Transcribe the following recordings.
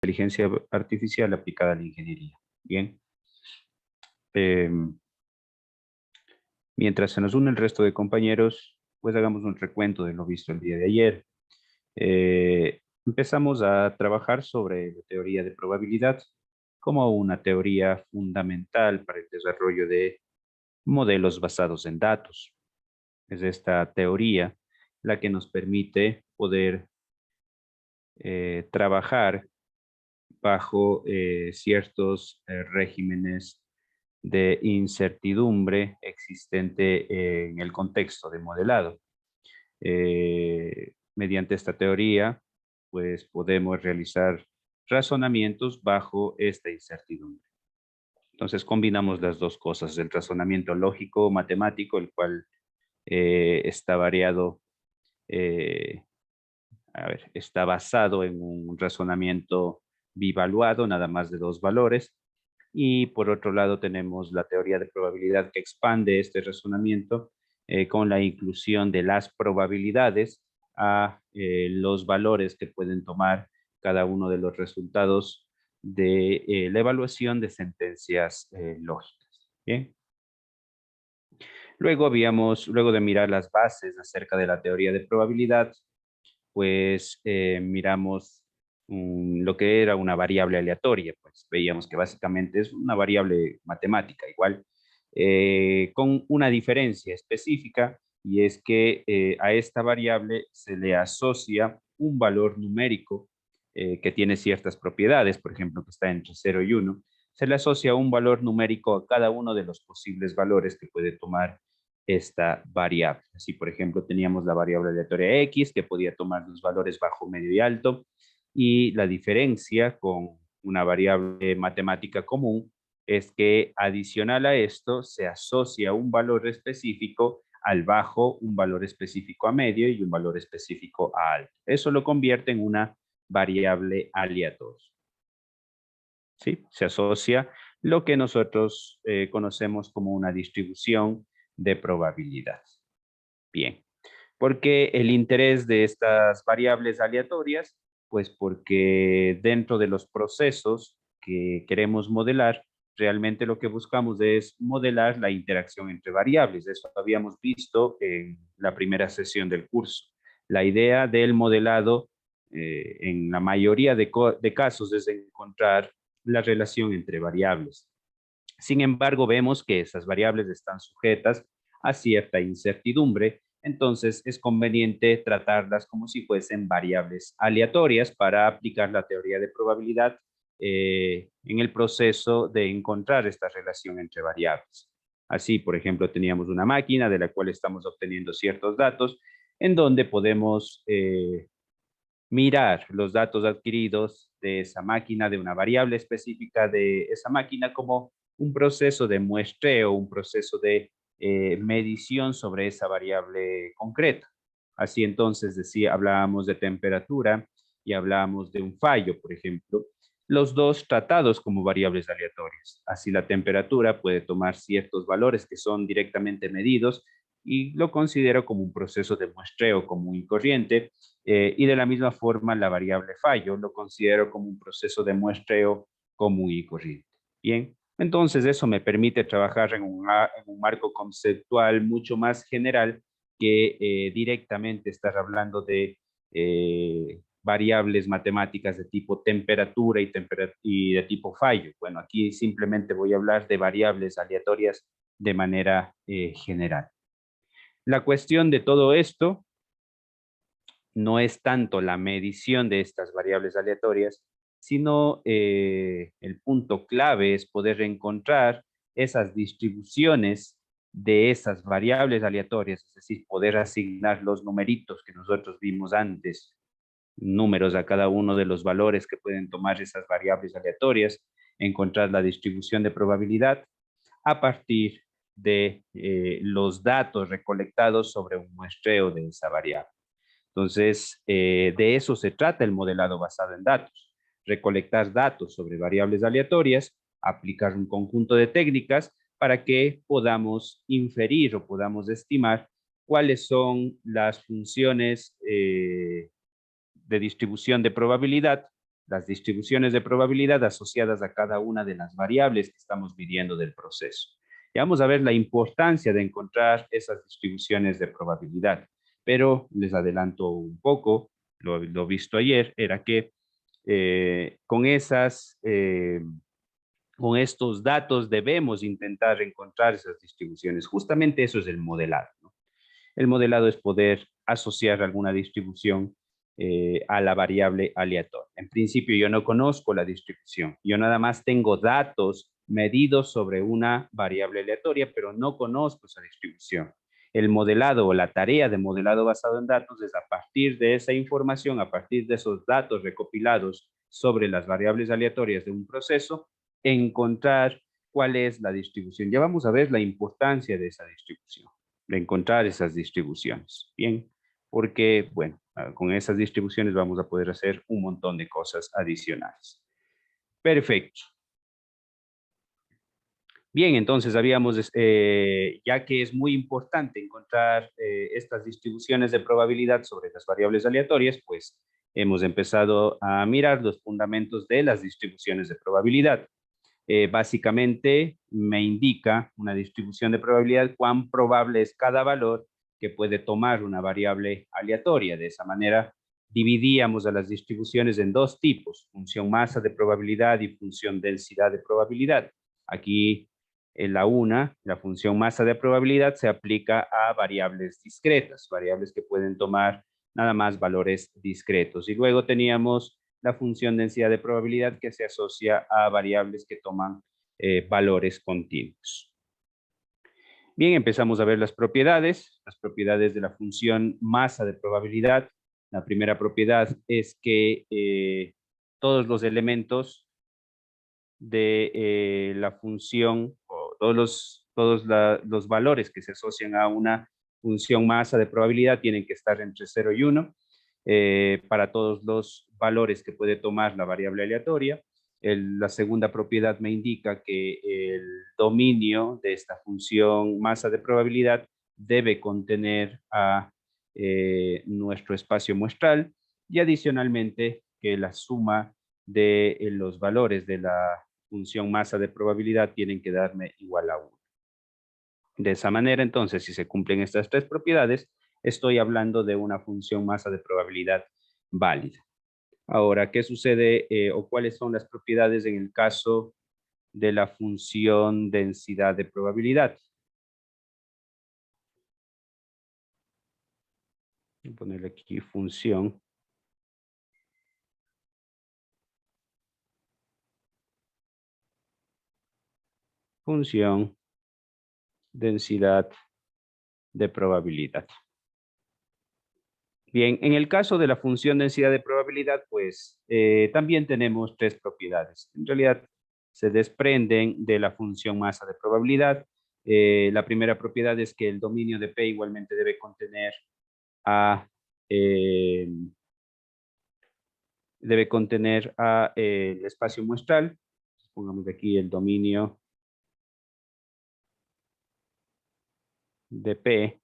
inteligencia artificial aplicada a la ingeniería. Bien. Eh, Mientras se nos une el resto de compañeros, pues hagamos un recuento de lo visto el día de ayer. Empezamos a trabajar sobre la teoría de probabilidad como una teoría fundamental para el desarrollo de modelos basados en datos. Es esta teoría la que nos permite poder trabajar bajo ciertos regímenes de incertidumbre existente en el contexto de modelado. Mediante esta teoría, pues podemos realizar razonamientos bajo esta incertidumbre. Entonces combinamos las dos cosas, el razonamiento lógico matemático, el cual está variado, eh, está basado en un razonamiento bivaluado, nada más de dos valores, y por otro lado tenemos la teoría de probabilidad que expande este razonamiento con la inclusión de las probabilidades a los valores que pueden tomar cada uno de los resultados de la evaluación de sentencias lógicas. ¿Bien? Luego de mirar las bases acerca de la teoría de probabilidad, pues miramos lo que era una variable aleatoria, pues veíamos que básicamente es una variable matemática igual, con una diferencia específica, y es que a esta variable se le asocia un valor numérico que tiene ciertas propiedades, por ejemplo, que está entre 0 y 1, se le asocia un valor numérico a cada uno de los posibles valores que puede tomar esta variable. Así, por ejemplo, teníamos la variable aleatoria X, que podía tomar los valores bajo, medio y alto, y la diferencia con una variable matemática común es que adicional a esto se asocia un valor específico al bajo, un valor específico a medio y un valor específico a alto. Eso lo convierte en una variable aleatoria. ¿Sí? Se asocia lo que nosotros conocemos como una distribución de probabilidad. Bien, ¿por qué el interés de estas variables aleatorias? Pues porque dentro de los procesos que queremos modelar, realmente lo que buscamos es modelar la interacción entre variables. Eso habíamos visto en la primera sesión del curso. La idea del modelado en la mayoría de casos es encontrar la relación entre variables. Sin embargo, vemos que esas variables están sujetas a cierta incertidumbre, entonces es conveniente tratarlas como si fuesen variables aleatorias para aplicar la teoría de probabilidad en el proceso de encontrar esta relación entre variables. Así, por ejemplo, teníamos una máquina de la cual estamos obteniendo ciertos datos en donde podemos mirar los datos adquiridos de esa máquina, de una variable específica de esa máquina, como un proceso de muestreo, un proceso de medición sobre esa variable concreta. Así entonces, hablábamos de temperatura y hablábamos de un fallo, por ejemplo, los dos tratados como variables aleatorias. Así la temperatura puede tomar ciertos valores que son directamente medidos y lo considero como un proceso de muestreo común y corriente, y de la misma forma, la variable fallo lo considero como un proceso de muestreo común y corriente. Bien, entonces eso me permite trabajar en un marco conceptual mucho más general que directamente estar hablando de variables matemáticas de tipo temperatura y de tipo fallo. Bueno, aquí simplemente voy a hablar de variables aleatorias de manera general. La cuestión de todo esto no es tanto la medición de estas variables aleatorias, sino el punto clave es poder encontrar esas distribuciones de esas variables aleatorias, es decir, poder asignar los numeritos que nosotros vimos antes, números a cada uno de los valores que pueden tomar esas variables aleatorias, encontrar la distribución de probabilidad a partir de los datos recolectados sobre un muestreo de esa variable. Entonces, de eso se trata el modelado basado en datos. Recolectar datos sobre variables aleatorias, aplicar un conjunto de técnicas para que podamos inferir o podamos estimar cuáles son las funciones de distribución de probabilidad las distribuciones de probabilidad asociadas a cada una de las variables que estamos midiendo del proceso. Y vamos a ver la importancia de encontrar esas distribuciones de probabilidad. Pero les adelanto un poco, lo visto ayer, era que con estos datos debemos intentar encontrar esas distribuciones. Justamente eso es el modelado, ¿no? El modelado es poder asociar alguna distribución a la variable aleatoria. En principio yo no conozco la distribución, yo nada más tengo datos medidos sobre una variable aleatoria, pero no conozco esa distribución. El modelado o la tarea de modelado basado en datos es a partir de esa información, a partir de esos datos recopilados sobre las variables aleatorias de un proceso, encontrar cuál es la distribución. Ya vamos a ver la importancia de esa distribución, de encontrar esas distribuciones. Bien, porque, bueno, con esas distribuciones vamos a poder hacer un montón de cosas adicionales. Perfecto. Bien, entonces habíamos, ya que es muy importante encontrar estas distribuciones de probabilidad sobre las variables aleatorias, pues hemos empezado a mirar los fundamentos de las distribuciones de probabilidad. Básicamente me indica una distribución de probabilidad cuán probable es cada valor que puede tomar una variable aleatoria. De esa manera, dividíamos a las distribuciones en dos tipos, función masa de probabilidad y función densidad de probabilidad. Aquí en la función masa de probabilidad se aplica a variables discretas, variables que pueden tomar nada más valores discretos. Y luego teníamos la función densidad de probabilidad que se asocia a variables que toman valores continuos. Bien, empezamos a ver las propiedades de la función masa de probabilidad. La primera propiedad es que todos los elementos de la función, o todos los valores que se asocian a una función masa de probabilidad tienen que estar entre 0 y 1. Para todos los valores que puede tomar la variable aleatoria. La segunda propiedad me indica que el dominio de esta función masa de probabilidad debe contener a nuestro espacio muestral, y adicionalmente que la suma de los valores de la función masa de probabilidad tienen que darme igual a 1. De esa manera, entonces, si se cumplen estas tres propiedades, estoy hablando de una función masa de probabilidad válida. Ahora, ¿qué sucede o cuáles son las propiedades en el caso de la función densidad de probabilidad? Voy a ponerle aquí función. Función densidad de probabilidad. Bien, en el caso de la función densidad de probabilidad, pues también tenemos tres propiedades. En realidad se desprenden de la función masa de probabilidad. La primera propiedad es que el dominio de P igualmente debe contener el espacio muestral. Pongamos aquí el dominio de P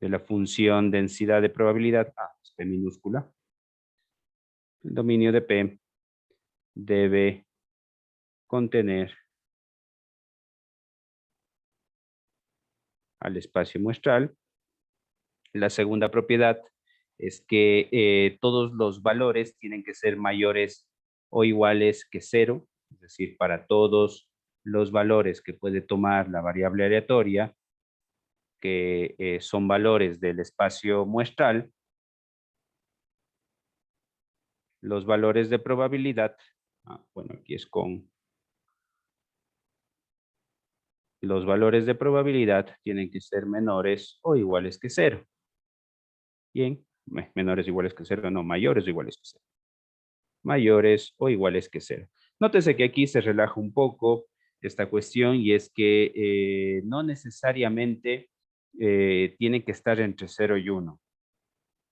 de la función densidad de probabilidad, es P minúscula. El dominio de P debe contener al espacio muestral. La segunda propiedad es que todos los valores tienen que ser mayores o iguales que 0, es decir, para todos los valores que puede tomar la variable aleatoria, que son valores del espacio muestral, los valores de probabilidad, bueno, aquí es con los valores de probabilidad tienen que ser menores o iguales que 0. Bien, menores o iguales que 0, no, mayores o iguales que 0. Mayores o iguales que 0. Nótese que aquí se relaja un poco esta cuestión, y es que no necesariamente tiene que estar entre 0 y 1.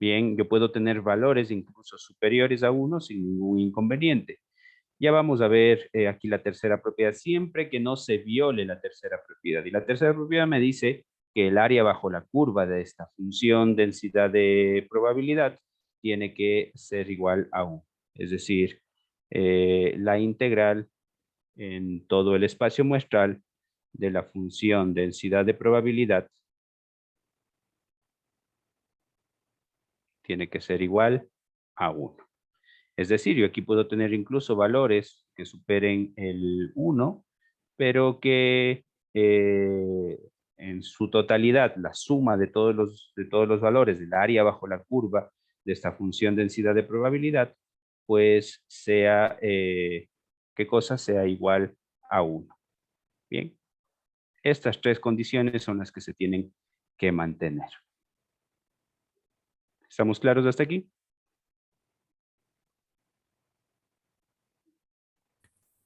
Bien, yo puedo tener valores incluso superiores a 1 sin ningún inconveniente. Ya vamos a ver aquí la tercera propiedad, siempre que no se viole la tercera propiedad. Y la tercera propiedad me dice que el área bajo la curva de esta función densidad de probabilidad tiene que ser igual a 1. es decir, la integral en todo el espacio muestral de la función densidad de probabilidad tiene que ser igual a 1. Es decir, yo aquí puedo tener incluso valores que superen el 1, pero que en su totalidad, la suma de todos los valores del área bajo la curva de esta función densidad de probabilidad, pues sea, ¿qué cosa? Sea igual a 1. Bien, estas tres condiciones son las que se tienen que mantener. ¿Estamos claros hasta aquí?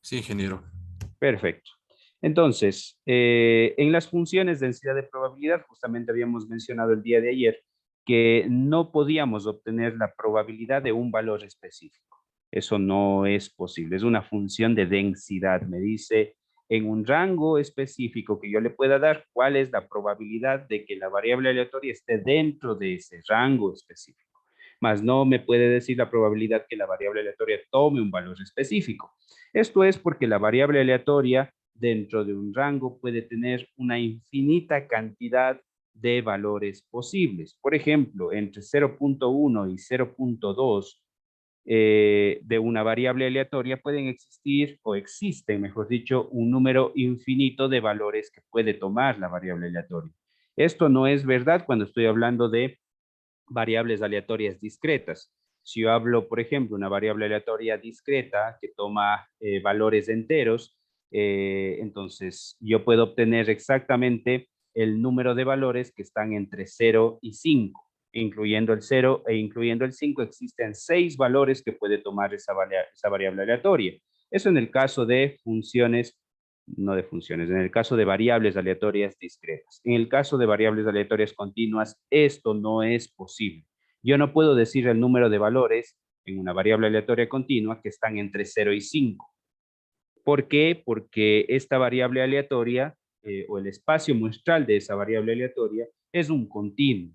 Sí, ingeniero. Perfecto. Entonces, en las funciones de densidad de probabilidad, justamente habíamos mencionado el día de ayer que no podíamos obtener la probabilidad de un valor específico. Eso no es posible. Es una función de densidad. Me dice en un rango específico que yo le pueda dar cuál es la probabilidad de que la variable aleatoria esté dentro de ese rango específico. Más no me puede decir la probabilidad que la variable aleatoria tome un valor específico. Esto es porque la variable aleatoria dentro de un rango puede tener una infinita cantidad de valores posibles. Por ejemplo, entre 0.1 y 0.2 de una variable aleatoria pueden existir o existen, mejor dicho, un número infinito de valores que puede tomar la variable aleatoria. Esto no es verdad cuando estoy hablando de variables aleatorias discretas. Si yo hablo, por ejemplo, una variable aleatoria discreta que toma valores enteros, entonces yo puedo obtener exactamente el número de valores que están entre 0 y 5. Incluyendo el 0 e incluyendo el 5, existen 6 valores que puede tomar esa variable aleatoria. Eso en el caso de funciones, no de funciones, en el caso de variables aleatorias discretas. En el caso de variables aleatorias continuas, esto no es posible. Yo no puedo decir el número de valores en una variable aleatoria continua que están entre 0 y 5. ¿Por qué? Porque esta variable aleatoria o el espacio muestral de esa variable aleatoria es un continuo.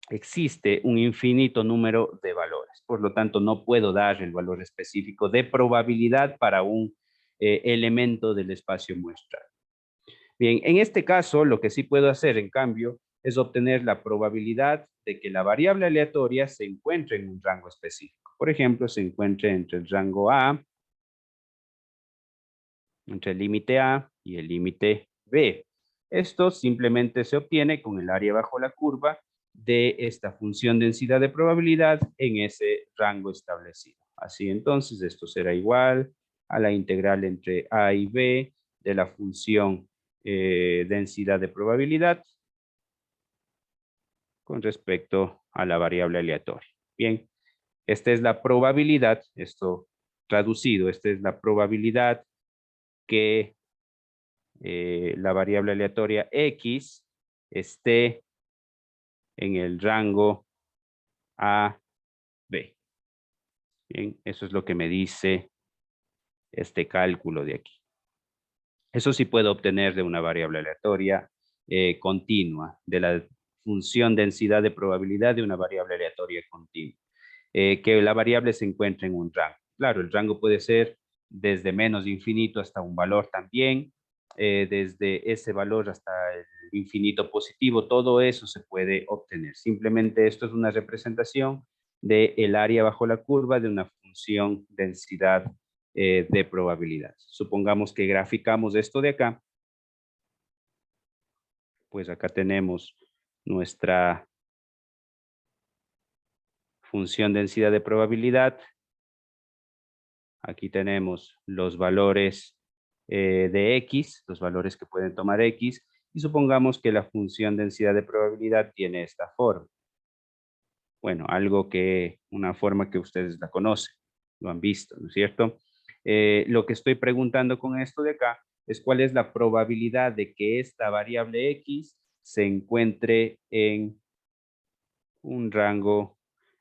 Existe un infinito número de valores. Por lo tanto, no puedo dar el valor específico de probabilidad para un elemento del espacio muestral. Bien, en este caso, lo que sí puedo hacer, en cambio, es obtener la probabilidad de que la variable aleatoria se encuentre en un rango específico. Por ejemplo, se encuentre entre el rango A, entre el límite A y el límite B. Esto simplemente se obtiene con el área bajo la curva de esta función densidad de probabilidad en ese rango establecido. Así entonces, esto será igual a la integral entre A y B de la función densidad de probabilidad con respecto a la variable aleatoria. Bien, esta es la probabilidad, esto traducido, esta es la probabilidad que la variable aleatoria X esté en el rango A, B. Bien, eso es lo que me dice este cálculo de aquí. Eso sí puedo obtener de una variable aleatoria continua, de la función densidad de probabilidad de una variable aleatoria continua. Que la variable se encuentre en un rango. Claro, el rango puede ser desde menos infinito hasta un valor también, desde ese valor hasta el infinito positivo, todo eso se puede obtener. Simplemente esto es una representación del área bajo la curva de una función densidad de probabilidad. Supongamos que graficamos esto de acá, pues acá tenemos nuestra función densidad de probabilidad. Aquí tenemos los valores de X, los valores que pueden tomar X, y supongamos que la función densidad de probabilidad tiene esta forma. Bueno, una forma que ustedes la conocen, lo han visto, ¿no es cierto? Lo que estoy preguntando con esto de acá es cuál es la probabilidad de que esta variable X se encuentre en un rango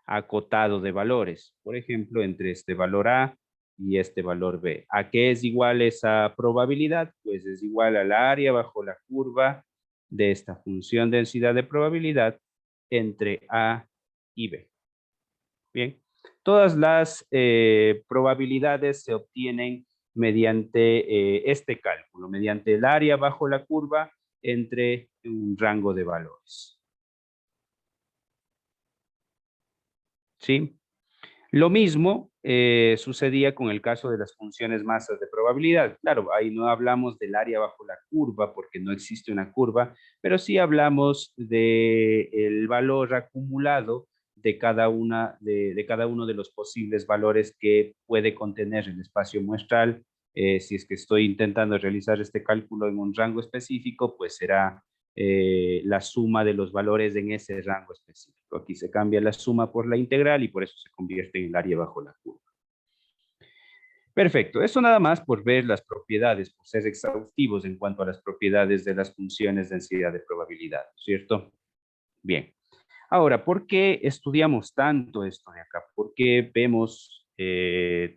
acotado de valores. Por ejemplo, entre este valor A y este valor B. ¿A qué es igual esa probabilidad? Pues es igual al área bajo la curva de esta función densidad de probabilidad entre A y B. Bien, Todas las probabilidades se obtienen mediante este cálculo, mediante el área bajo la curva entre un rango de valores. ¿Sí? Lo mismo sucedía con el caso de las funciones masas de probabilidad. Claro, ahí no hablamos del área bajo la curva porque no existe una curva, pero sí hablamos del valor acumulado de cada uno de los posibles valores que puede contener el espacio muestral. Si es que estoy intentando realizar este cálculo en un rango específico, pues será la suma de los valores en ese rango específico. Aquí se cambia la suma por la integral y por eso se convierte en el área bajo la curva. Perfecto, eso nada más por ver las propiedades, por ser exhaustivos en cuanto a las propiedades de las funciones de densidad de probabilidad, ¿cierto? Bien. Ahora, ¿por qué estudiamos tanto esto de acá? ¿Por qué vemos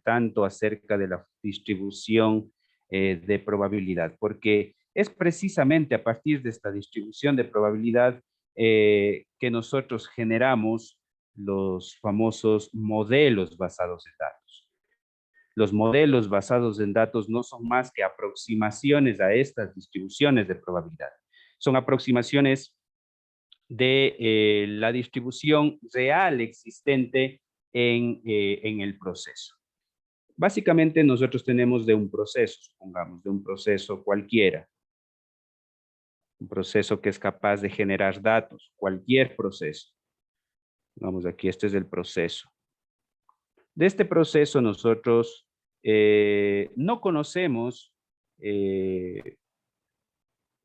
tanto acerca de la distribución de probabilidad? Porque es precisamente a partir de esta distribución de probabilidad que nosotros generamos los famosos modelos basados en datos. Los modelos basados en datos no son más que aproximaciones a estas distribuciones de probabilidad. Son aproximaciones de la distribución real existente en el proceso. Básicamente nosotros tenemos de un proceso, supongamos, de un proceso cualquiera, un proceso que es capaz de generar datos, cualquier proceso. Vamos aquí, este es el proceso. De este proceso nosotros no conocemos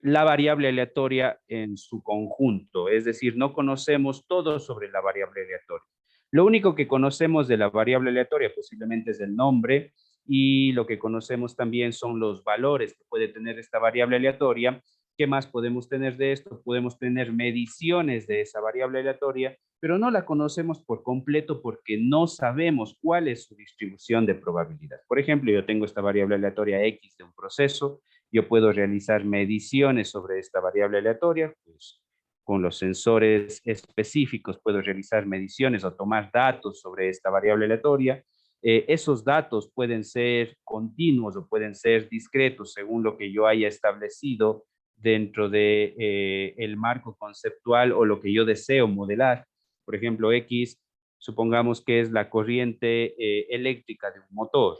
la variable aleatoria en su conjunto, es decir, no conocemos todo sobre la variable aleatoria. Lo único que conocemos de la variable aleatoria posiblemente es el nombre y lo que conocemos también son los valores que puede tener esta variable aleatoria. ¿Qué más podemos tener de esto? Podemos tener mediciones de esa variable aleatoria, pero no la conocemos por completo porque no sabemos cuál es su distribución de probabilidad. Por ejemplo, yo tengo esta variable aleatoria X de un proceso. Yo puedo realizar mediciones sobre esta variable aleatoria, pues con los sensores específicos puedo realizar mediciones o tomar datos sobre esta variable aleatoria. Esos datos pueden ser continuos o pueden ser discretos según lo que yo haya establecido dentro de el marco conceptual o lo que yo deseo modelar. Por ejemplo, X, supongamos que es la corriente eléctrica de un motor.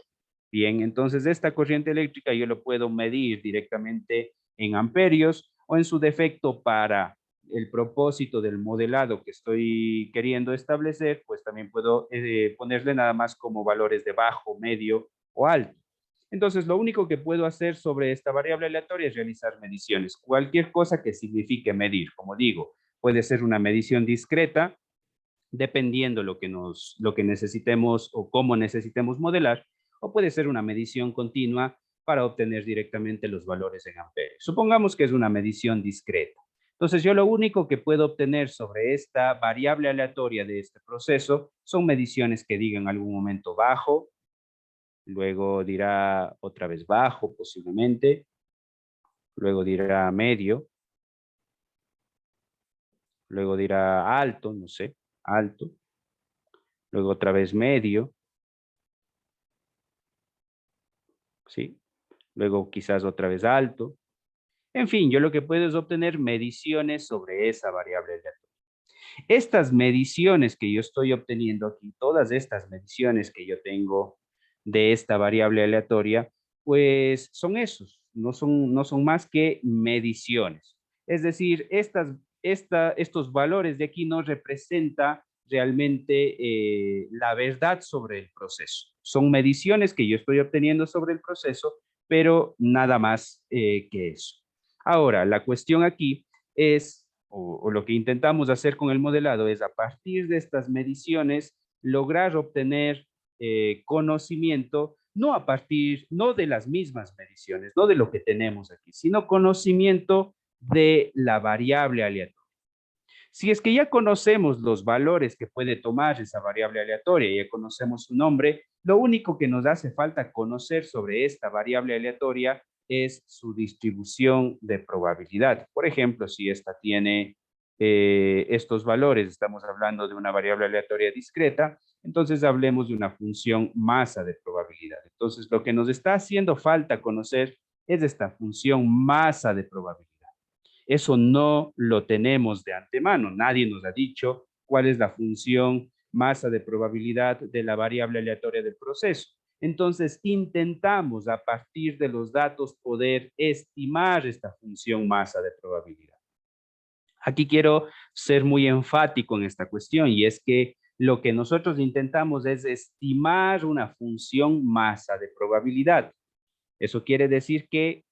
Bien, entonces esta corriente eléctrica yo lo puedo medir directamente en amperios o en su defecto para el propósito del modelado que estoy queriendo establecer, pues también puedo ponerle nada más como valores de bajo, medio o alto. Entonces, lo único que puedo hacer sobre esta variable aleatoria es realizar mediciones. Cualquier cosa que signifique medir, como digo, puede ser una medición discreta, dependiendo lo que necesitemos o cómo necesitemos modelar, o puede ser una medición continua para obtener directamente los valores en amperios. Supongamos que es una medición discreta. Entonces, yo lo único que puedo obtener sobre esta variable aleatoria de este proceso son mediciones que digan en algún momento bajo, luego dirá otra vez bajo posiblemente, luego dirá medio, luego dirá alto, no sé, alto, luego otra vez medio, ¿sí? Luego quizás otra vez alto. En fin, yo lo que puedo es obtener mediciones sobre esa variable aleatoria. Estas mediciones que yo estoy obteniendo aquí, todas estas mediciones que yo tengo de esta variable aleatoria, pues son esos, no son más que mediciones. Es decir, estos valores de aquí no representan realmente la verdad sobre el proceso. Son mediciones que yo estoy obteniendo sobre el proceso, pero nada más que eso. Ahora, la cuestión aquí es, o lo que intentamos hacer con el modelado es a partir de estas mediciones lograr obtener conocimiento, no a partir, no de las mismas mediciones, no de lo que tenemos aquí, sino conocimiento de la variable aleatoria. Si es que ya conocemos los valores que puede tomar esa variable aleatoria, ya conocemos su nombre, lo único que nos hace falta conocer sobre esta variable aleatoria es su distribución de probabilidad. Por ejemplo, si esta tiene estos valores, estamos hablando de una variable aleatoria discreta, Entonces hablemos de una función masa de probabilidad. Entonces lo que nos está haciendo falta conocer es esta función masa de probabilidad. Eso no lo tenemos de antemano. Nadie nos ha dicho cuál es la función masa de probabilidad de la variable aleatoria del proceso. Entonces, intentamos a partir de los datos poder estimar esta función masa de probabilidad. Aquí quiero ser muy enfático en esta cuestión y es que lo que nosotros intentamos es estimar una función masa de probabilidad. Eso quiere decir que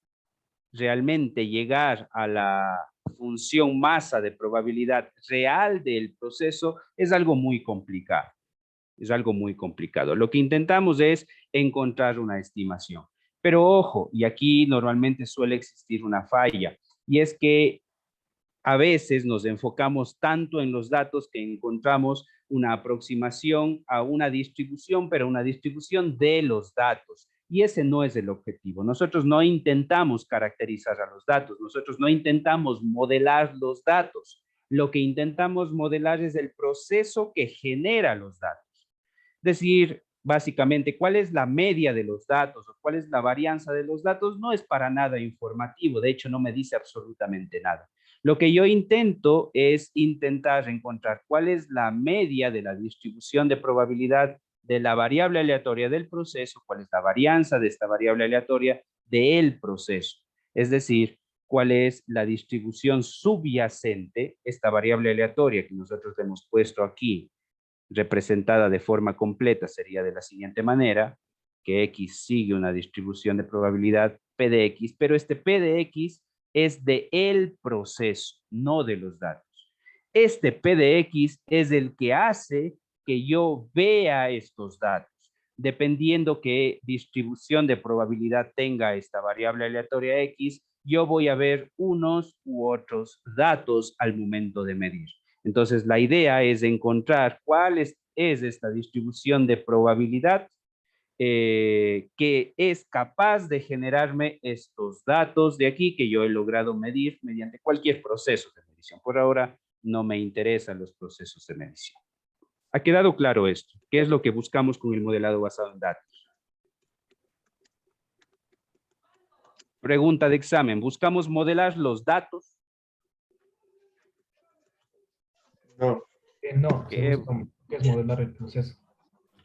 realmente llegar a la función masa de probabilidad real del proceso es algo muy complicado. Es algo muy complicado. Lo que intentamos es encontrar una estimación. Pero ojo, y aquí normalmente suele existir una falla, y es que a veces nos enfocamos tanto en los datos que encontramos una aproximación a una distribución, pero una distribución de los datos. Y ese no es el objetivo. Nosotros no intentamos caracterizar a los datos, nosotros no intentamos modelar los datos. Lo que intentamos modelar es el proceso que genera los datos. Decir, básicamente, cuál es la media de los datos o cuál es la varianza de los datos no es para nada informativo, de hecho no me dice absolutamente nada. Lo que yo intento es intentar encontrar cuál es la media de la distribución de probabilidad de la variable aleatoria del proceso, cuál es la varianza de esta variable aleatoria del proceso. Es decir, cuál es la distribución subyacente, esta variable aleatoria que nosotros hemos puesto aquí, representada de forma completa, sería de la siguiente manera, que X sigue una distribución de probabilidad P de X, pero este P de X es de el proceso, no de los datos. Este P de X es el que hace que yo vea estos datos. Dependiendo qué distribución de probabilidad tenga esta variable aleatoria X, yo voy a ver unos u otros datos al momento de medir. Entonces, la idea es encontrar cuál es esta distribución de probabilidad que es capaz de generarme estos datos de aquí que yo he logrado medir mediante cualquier proceso de medición. Por ahora no me interesan los procesos de medición. ¿Ha quedado claro esto? ¿Qué es lo que buscamos con el modelado basado en datos? Pregunta de examen. ¿Buscamos modelar los datos? No. No, se ¿Qué busca qué es modelar el proceso.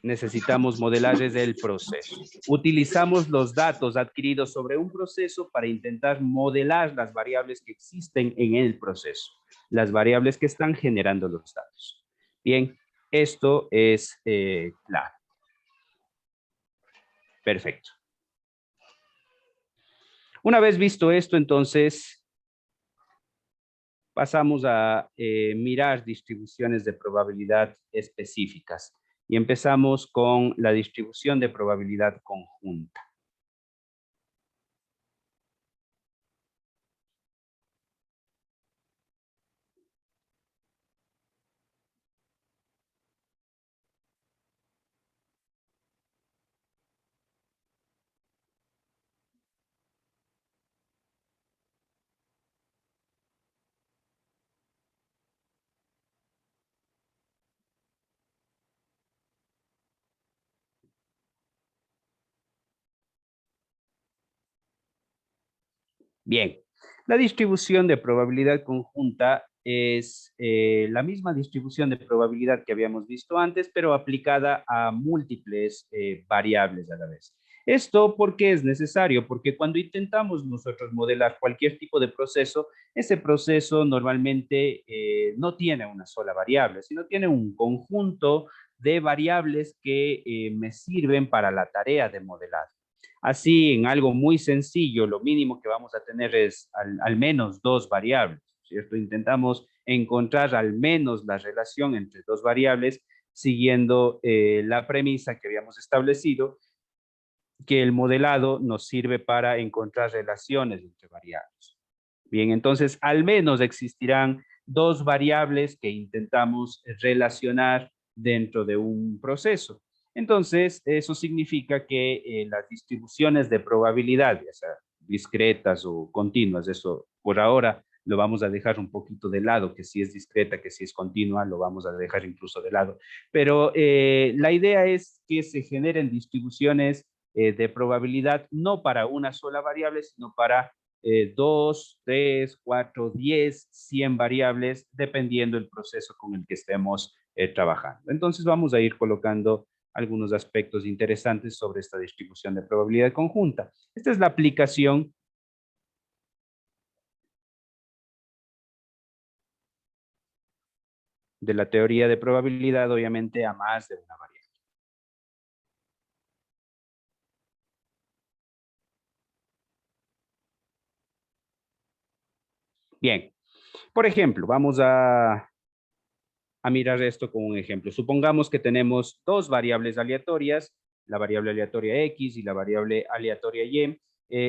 necesitamos modelar es el proceso? Utilizamos los datos adquiridos sobre un proceso para intentar modelar las variables que existen en el proceso, las variables que están generando los datos. Bien, esto es claro. Perfecto. Una vez visto esto, entonces pasamos a mirar distribuciones de probabilidad específicas y empezamos con la distribución de probabilidad conjunta. Bien, la distribución de probabilidad conjunta es la misma distribución de probabilidad que habíamos visto antes, pero aplicada a múltiples variables a la vez. Esto, ¿por qué es necesario? Porque cuando intentamos nosotros modelar cualquier tipo de proceso, ese proceso normalmente no tiene una sola variable, sino tiene un conjunto de variables que me sirven para la tarea de modelar. Así, en algo muy sencillo, lo mínimo que vamos a tener es al menos dos variables, ¿cierto? Intentamos encontrar al menos la relación entre dos variables siguiendo la premisa que habíamos establecido, que el modelado nos sirve para encontrar relaciones entre variables. Bien, entonces al menos existirán dos variables que intentamos relacionar dentro de un proceso. Entonces, eso significa que las distribuciones de probabilidad, ya sea discretas o continuas, eso por ahora lo vamos a dejar un poquito de lado, que si es discreta, que si es continua, lo vamos a dejar incluso de lado. Pero la idea es que se generen distribuciones de probabilidad no para una sola variable, sino para 2, 3, 4, 10, 100 variables, dependiendo del proceso con el que estemos trabajando. Entonces vamos a ir colocando algunos aspectos interesantes sobre esta distribución de probabilidad conjunta. Esta es la aplicación de la teoría de probabilidad, obviamente, a más de una variable. Bien, por ejemplo, vamos a mirar esto con un ejemplo. Supongamos que tenemos dos variables aleatorias, la variable aleatoria X y la variable aleatoria Y,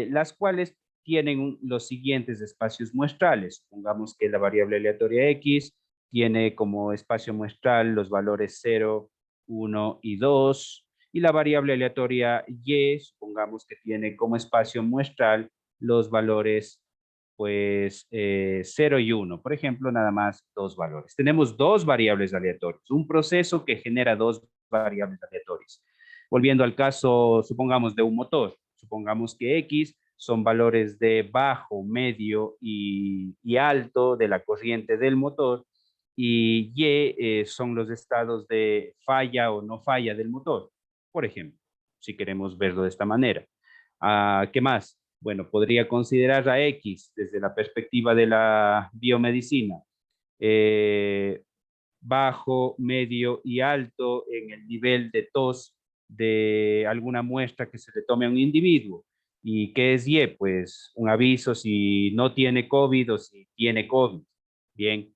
las cuales tienen los siguientes espacios muestrales. Supongamos que la variable aleatoria X tiene como espacio muestral los valores 0, 1 y 2, y la variable aleatoria Y, supongamos que tiene como espacio muestral los valores pues 0 y 1. Por ejemplo, nada más dos valores. Tenemos dos variables aleatorias, un proceso que genera dos variables aleatorias. Volviendo al caso, supongamos, de un motor. Supongamos que X son valores de bajo, medio y alto de la corriente del motor, y Y son los estados de falla o no falla del motor, por ejemplo, si queremos verlo de esta manera. ¿Qué más? Bueno, podría considerar a X desde la perspectiva de la biomedicina, eh, bajo, medio y alto en el nivel de tos de alguna muestra que se le tome a un individuo. ¿Y qué es Y? Pues un aviso si no tiene COVID o si tiene COVID. Bien,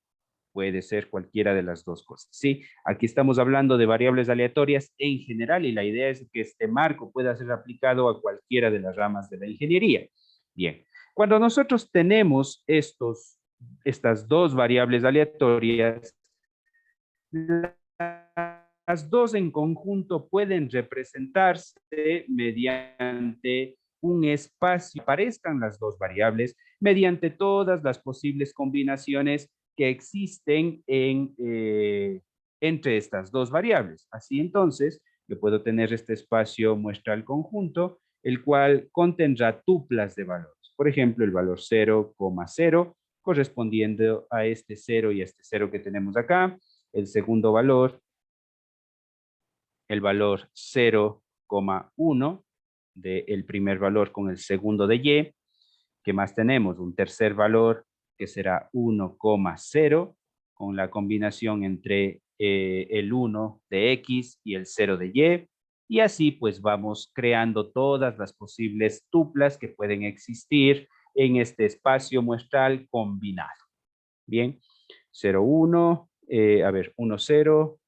puede ser cualquiera de las dos cosas, ¿sí? Aquí estamos hablando de variables aleatorias en general y la idea es que este marco pueda ser aplicado a cualquiera de las ramas de la ingeniería. Bien, cuando nosotros tenemos estas dos variables aleatorias, las dos en conjunto pueden representarse mediante un espacio, aparezcan las dos variables, mediante todas las posibles combinaciones que existen entre estas dos variables. Así entonces, yo puedo tener este espacio muestral conjunto, el cual contendrá tuplas de valores. Por ejemplo, el valor 0,0 correspondiendo a este 0 y a este 0 que tenemos acá. El segundo valor, el valor 0,1 del primer valor con el segundo de Y. ¿Qué más tenemos? Un tercer valor que será 1,0 con la combinación entre el 1 de X y el 0 de Y. Y así pues vamos creando todas las posibles tuplas que pueden existir en este espacio muestral combinado. Bien, 0, 1, 1, 0,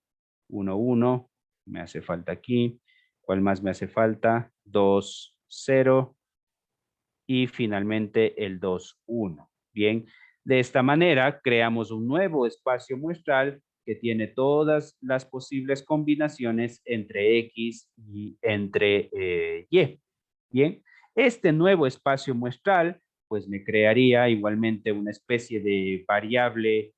1, 1, me hace falta aquí. ¿Cuál más me hace falta? 2, 0 y finalmente el 2, 1. Bien, de esta manera creamos un nuevo espacio muestral que tiene todas las posibles combinaciones entre X y entre Y. Bien, este nuevo espacio muestral pues me crearía igualmente una especie de variable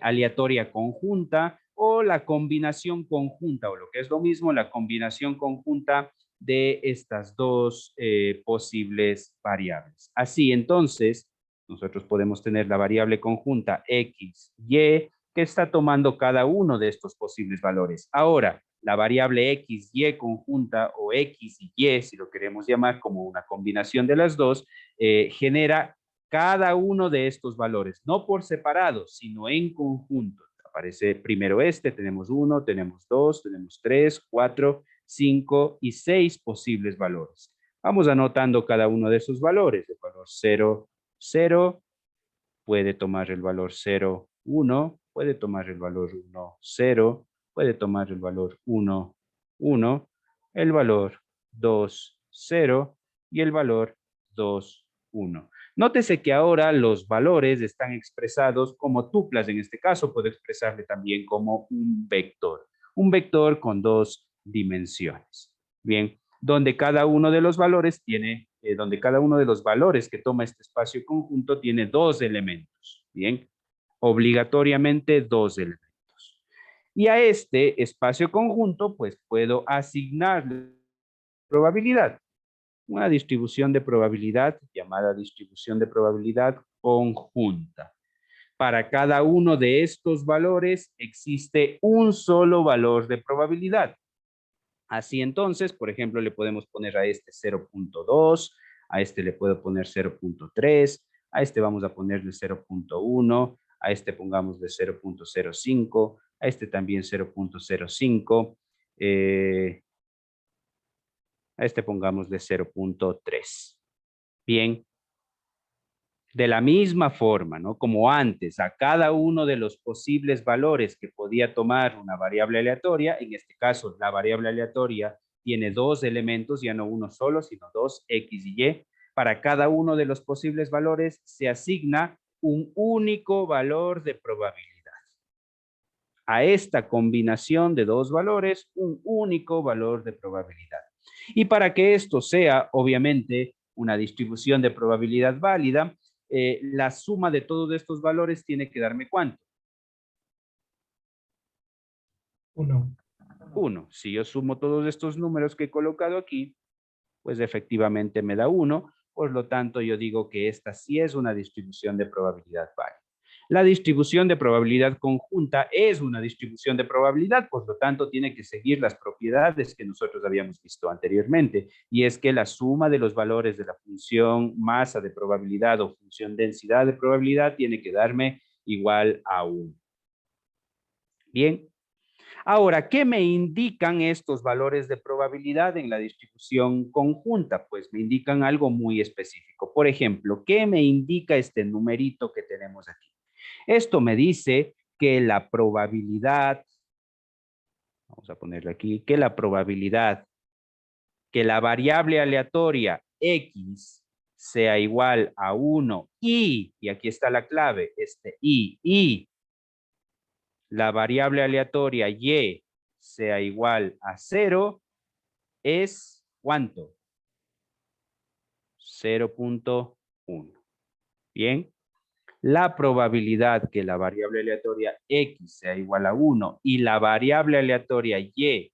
aleatoria conjunta o la combinación conjunta, o lo que es lo mismo, la combinación conjunta de estas dos posibles variables. Así entonces, nosotros podemos tener la variable conjunta X, Y, que está tomando cada uno de estos posibles valores. Ahora, la variable X, Y conjunta o X y Y, si lo queremos llamar como una combinación de las dos, genera cada uno de estos valores, no por separado, sino en conjunto. Aparece primero tenemos 1, tenemos 2, tenemos 3, 4, 5 y 6 posibles valores. Vamos anotando cada uno de esos valores. El valor 0, 0, puede tomar el valor 0, 1, puede tomar el valor 1, 0, puede tomar el valor 1, 1, el valor 2, 0 y el valor 2, 1. Nótese que ahora los valores están expresados como tuplas. En este caso puedo expresarle también como un vector con dos dimensiones. Bien, donde cada uno de los valores tiene, donde cada uno de los valores que toma este espacio conjunto tiene dos elementos, ¿bien? Obligatoriamente dos elementos. Y a este espacio conjunto, pues puedo asignarle probabilidad. Una distribución de probabilidad llamada distribución de probabilidad conjunta. Para cada uno de estos valores existe un solo valor de probabilidad. Así entonces, por ejemplo, le podemos poner a este 0.2, a este le puedo poner 0.3, a este vamos a ponerle 0.1, a este pongamos de 0.05, a este también 0.05, a este pongamos de 0.3. Bien, de la misma forma, ¿no? Como antes, a cada uno de los posibles valores que podía tomar una variable aleatoria, en este caso la variable aleatoria tiene dos elementos, ya no uno solo, sino dos, X y Y. Para cada uno de los posibles valores se asigna un único valor de probabilidad. A esta combinación de dos valores, un único valor de probabilidad. Y para que esto sea, obviamente, una distribución de probabilidad válida, la suma de todos estos valores tiene que darme ¿cuánto? 1. 1. Si yo sumo todos estos números que he colocado aquí, pues efectivamente me da 1. Por lo tanto, yo digo que esta sí es una distribución de probabilidad válida. La distribución de probabilidad conjunta es una distribución de probabilidad, por lo tanto tiene que seguir las propiedades que nosotros habíamos visto anteriormente, y es que la suma de los valores de la función masa de probabilidad o función densidad de probabilidad tiene que darme igual a 1. Bien. Ahora, ¿qué me indican estos valores de probabilidad en la distribución conjunta? Pues me indican algo muy específico. Por ejemplo, ¿qué me indica este numerito que tenemos aquí? Esto me dice que la probabilidad, vamos a ponerle aquí, que la probabilidad que la variable aleatoria X sea igual a 1 y aquí está la clave, y la variable aleatoria Y sea igual a 0, es ¿cuánto? 0.1. Bien. La probabilidad que la variable aleatoria X sea igual a 1 y la variable aleatoria Y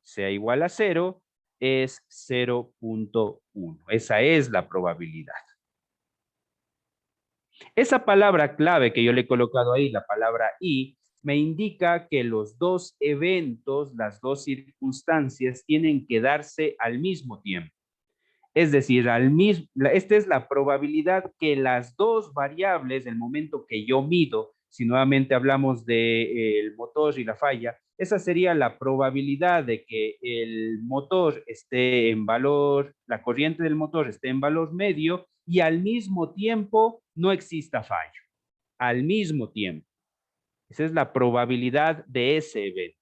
sea igual a 0 es 0.1. Esa es la probabilidad. Esa palabra clave que yo le he colocado ahí, la palabra y, me indica que los dos eventos, las dos circunstancias tienen que darse al mismo tiempo. Es decir, esta es la probabilidad que las dos variables, el momento que yo mido, si nuevamente hablamos del motor y la falla, esa sería la probabilidad de que el motor esté en valor, la corriente del motor esté en valor medio y al mismo tiempo no exista fallo. Al mismo tiempo. Esa es la probabilidad de ese evento.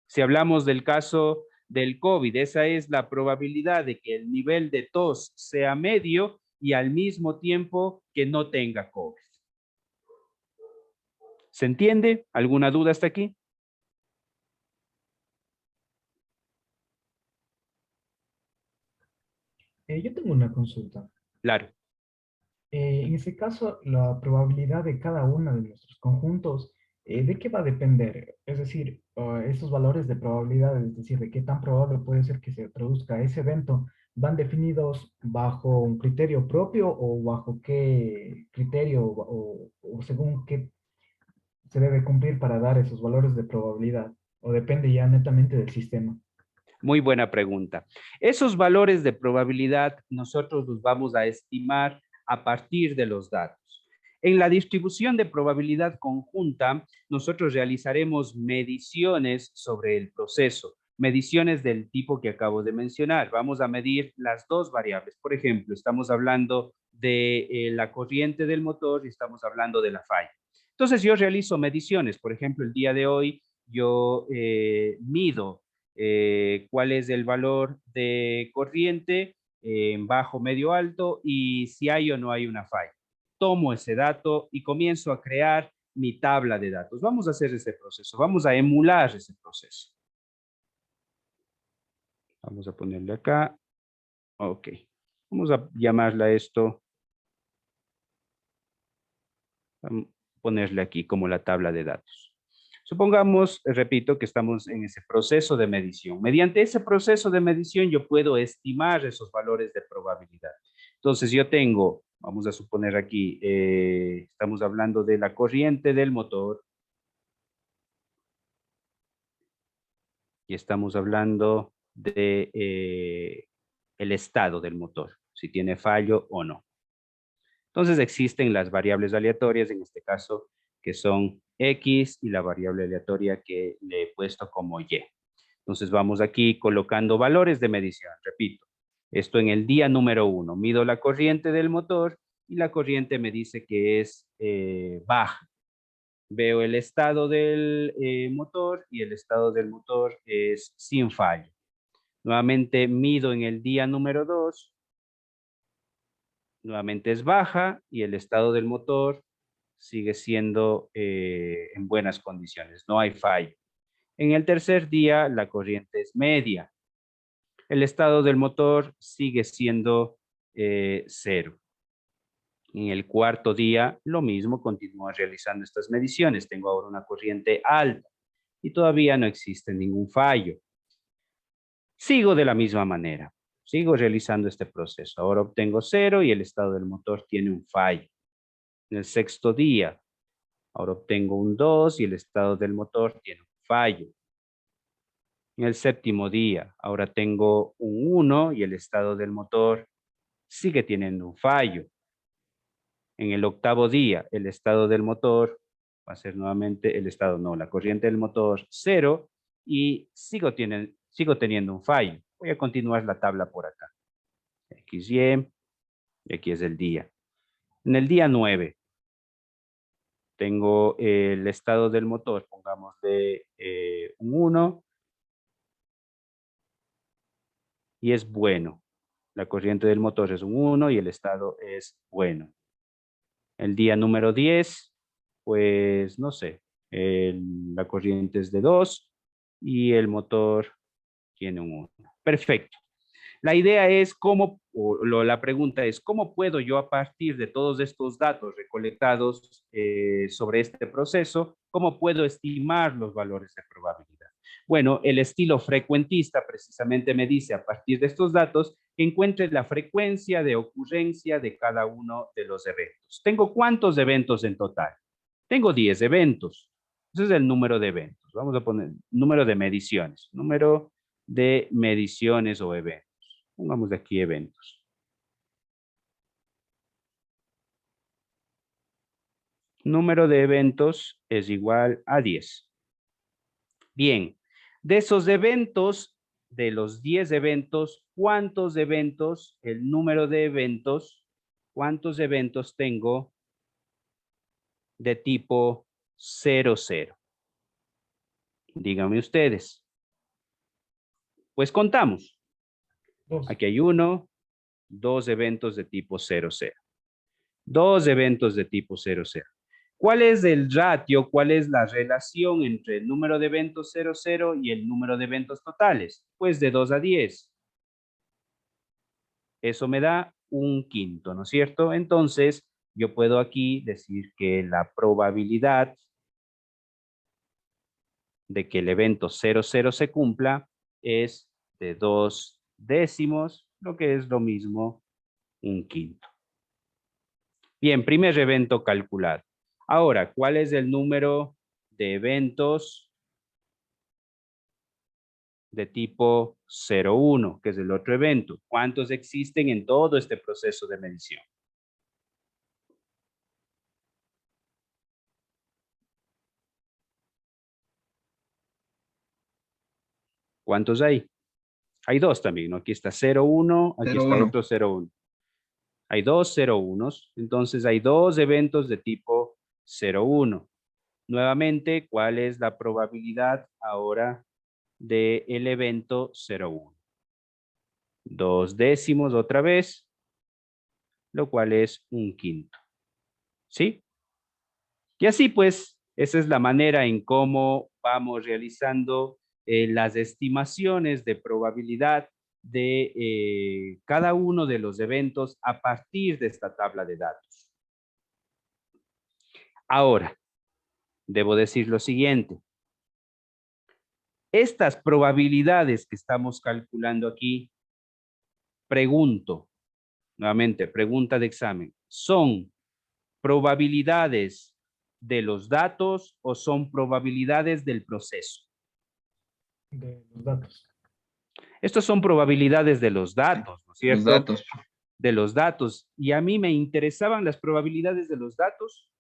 Si hablamos del caso del COVID, esa es la probabilidad de que el nivel de tos sea medio y al mismo tiempo que no tenga COVID. ¿Se entiende? ¿Alguna duda hasta aquí? Yo tengo una consulta. Claro. En ese caso, la probabilidad de cada uno de nuestros conjuntos, ¿de qué va a depender? Es decir, estos valores de probabilidad, es decir, de qué tan probable puede ser que se produzca ese evento, ¿van definidos bajo un criterio propio o bajo qué criterio o según qué se debe cumplir para dar esos valores de probabilidad? ¿O depende ya netamente del sistema? Muy buena pregunta. Esos valores de probabilidad nosotros los vamos a estimar a partir de los datos. En la distribución de probabilidad conjunta, nosotros realizaremos mediciones sobre el proceso, mediciones del tipo que acabo de mencionar. Vamos a medir las dos variables. Por ejemplo, estamos hablando de la corriente del motor y estamos hablando de la falla. Entonces, yo realizo mediciones. Por ejemplo, el día de hoy yo mido cuál es el valor de corriente en bajo, medio, alto y si hay o no hay una falla. Tomo ese dato y comienzo a crear mi tabla de datos. Vamos a hacer ese proceso, vamos a emular ese proceso. Vamos a ponerle acá. Ok. Vamos a llamarla esto. Vamos a ponerle aquí como la tabla de datos. Supongamos, repito, que estamos en ese proceso de medición. Mediante ese proceso de medición yo puedo estimar esos valores de probabilidad. Entonces yo tengo, vamos a suponer aquí, estamos hablando de la corriente del motor y estamos hablando de el estado del motor, si tiene fallo o no. Entonces existen las variables aleatorias, en este caso, que son X y la variable aleatoria que le he puesto como Y. Entonces vamos aquí colocando valores de medición. Repito, esto en el día número 1. Mido la corriente del motor y la corriente me dice que es baja. Veo el estado del motor y el estado del motor es sin fallo. Nuevamente mido en el día número 2. Nuevamente es baja y el estado del motor sigue siendo en buenas condiciones, no hay fallo. En el tercer día la corriente es media. El estado del motor sigue siendo 0. En el cuarto día lo mismo, continúo realizando estas mediciones. Tengo ahora una corriente alta y todavía no existe ningún fallo. Sigo de la misma manera. Sigo realizando este proceso. Ahora obtengo 0 y el estado del motor tiene un fallo. En el sexto día, ahora obtengo un 2 y el estado del motor tiene un fallo. En el séptimo día, ahora tengo un 1 y el estado del motor sigue teniendo un fallo. En el octavo día, el estado del motor va a ser nuevamente el estado, no, la corriente del motor 0 y sigo teniendo un fallo. Voy a continuar la tabla por acá. XY, y aquí es el día. En el día 9, tengo el estado del motor, pongamos de un 1 y es bueno. La corriente del motor es un 1 y el estado es bueno. El día número 10, pues no sé, la corriente es de 2 y el motor tiene un 1. Perfecto. La idea es la pregunta es, ¿cómo puedo yo a partir de todos estos datos recolectados sobre este proceso, cómo puedo estimar los valores de probabilidad? Bueno, el estilo frecuentista precisamente me dice a partir de estos datos que encuentre la frecuencia de ocurrencia de cada uno de los eventos. ¿Tengo cuántos eventos en total? Tengo 10 eventos. Ese es el número de eventos. Vamos a poner número de mediciones. Número de mediciones o eventos. Pongamos aquí eventos. Número de eventos es igual a 10. Bien, de esos eventos, de los 10 eventos, ¿cuántos eventos, el número de eventos, cuántos eventos tengo de tipo 00? Díganme ustedes. Pues contamos. Dos. Aquí hay 1, 2 eventos de tipo 00. 2 eventos de tipo 00. ¿Cuál es el ratio, cuál es la relación entre el número de eventos 00 y el número de eventos totales? Pues de 2 a 10. Eso me da un quinto, ¿no es cierto? Entonces, yo puedo aquí decir que la probabilidad de que el evento 00 se cumpla es de 2 décimos, lo que es lo mismo un quinto. Bien, primer evento calculado. Ahora, ¿cuál es el número de eventos de tipo 01, que es el otro evento? ¿Cuántos existen en todo este proceso de medición? ¿Cuántos hay? Hay dos también, ¿no? Aquí está 01, aquí está 0-1. otro 01. Hay dos 01s, entonces hay dos eventos de tipo 01. Nuevamente, ¿cuál es la probabilidad ahora del evento 01? 2 décimos otra vez, lo cual es un quinto. ¿Sí? Y así pues, esa es la manera en cómo vamos realizando las estimaciones de probabilidad de cada uno de los eventos a partir de esta tabla de datos. Ahora, debo decir lo siguiente. Estas probabilidades que estamos calculando aquí, pregunto, nuevamente, pregunta de examen, ¿son probabilidades de los datos o son probabilidades del proceso? De los datos. Estos son probabilidades de los datos, ¿no es Los cierto? datos. De los datos. Y a mí me interesaban las probabilidades de los datos.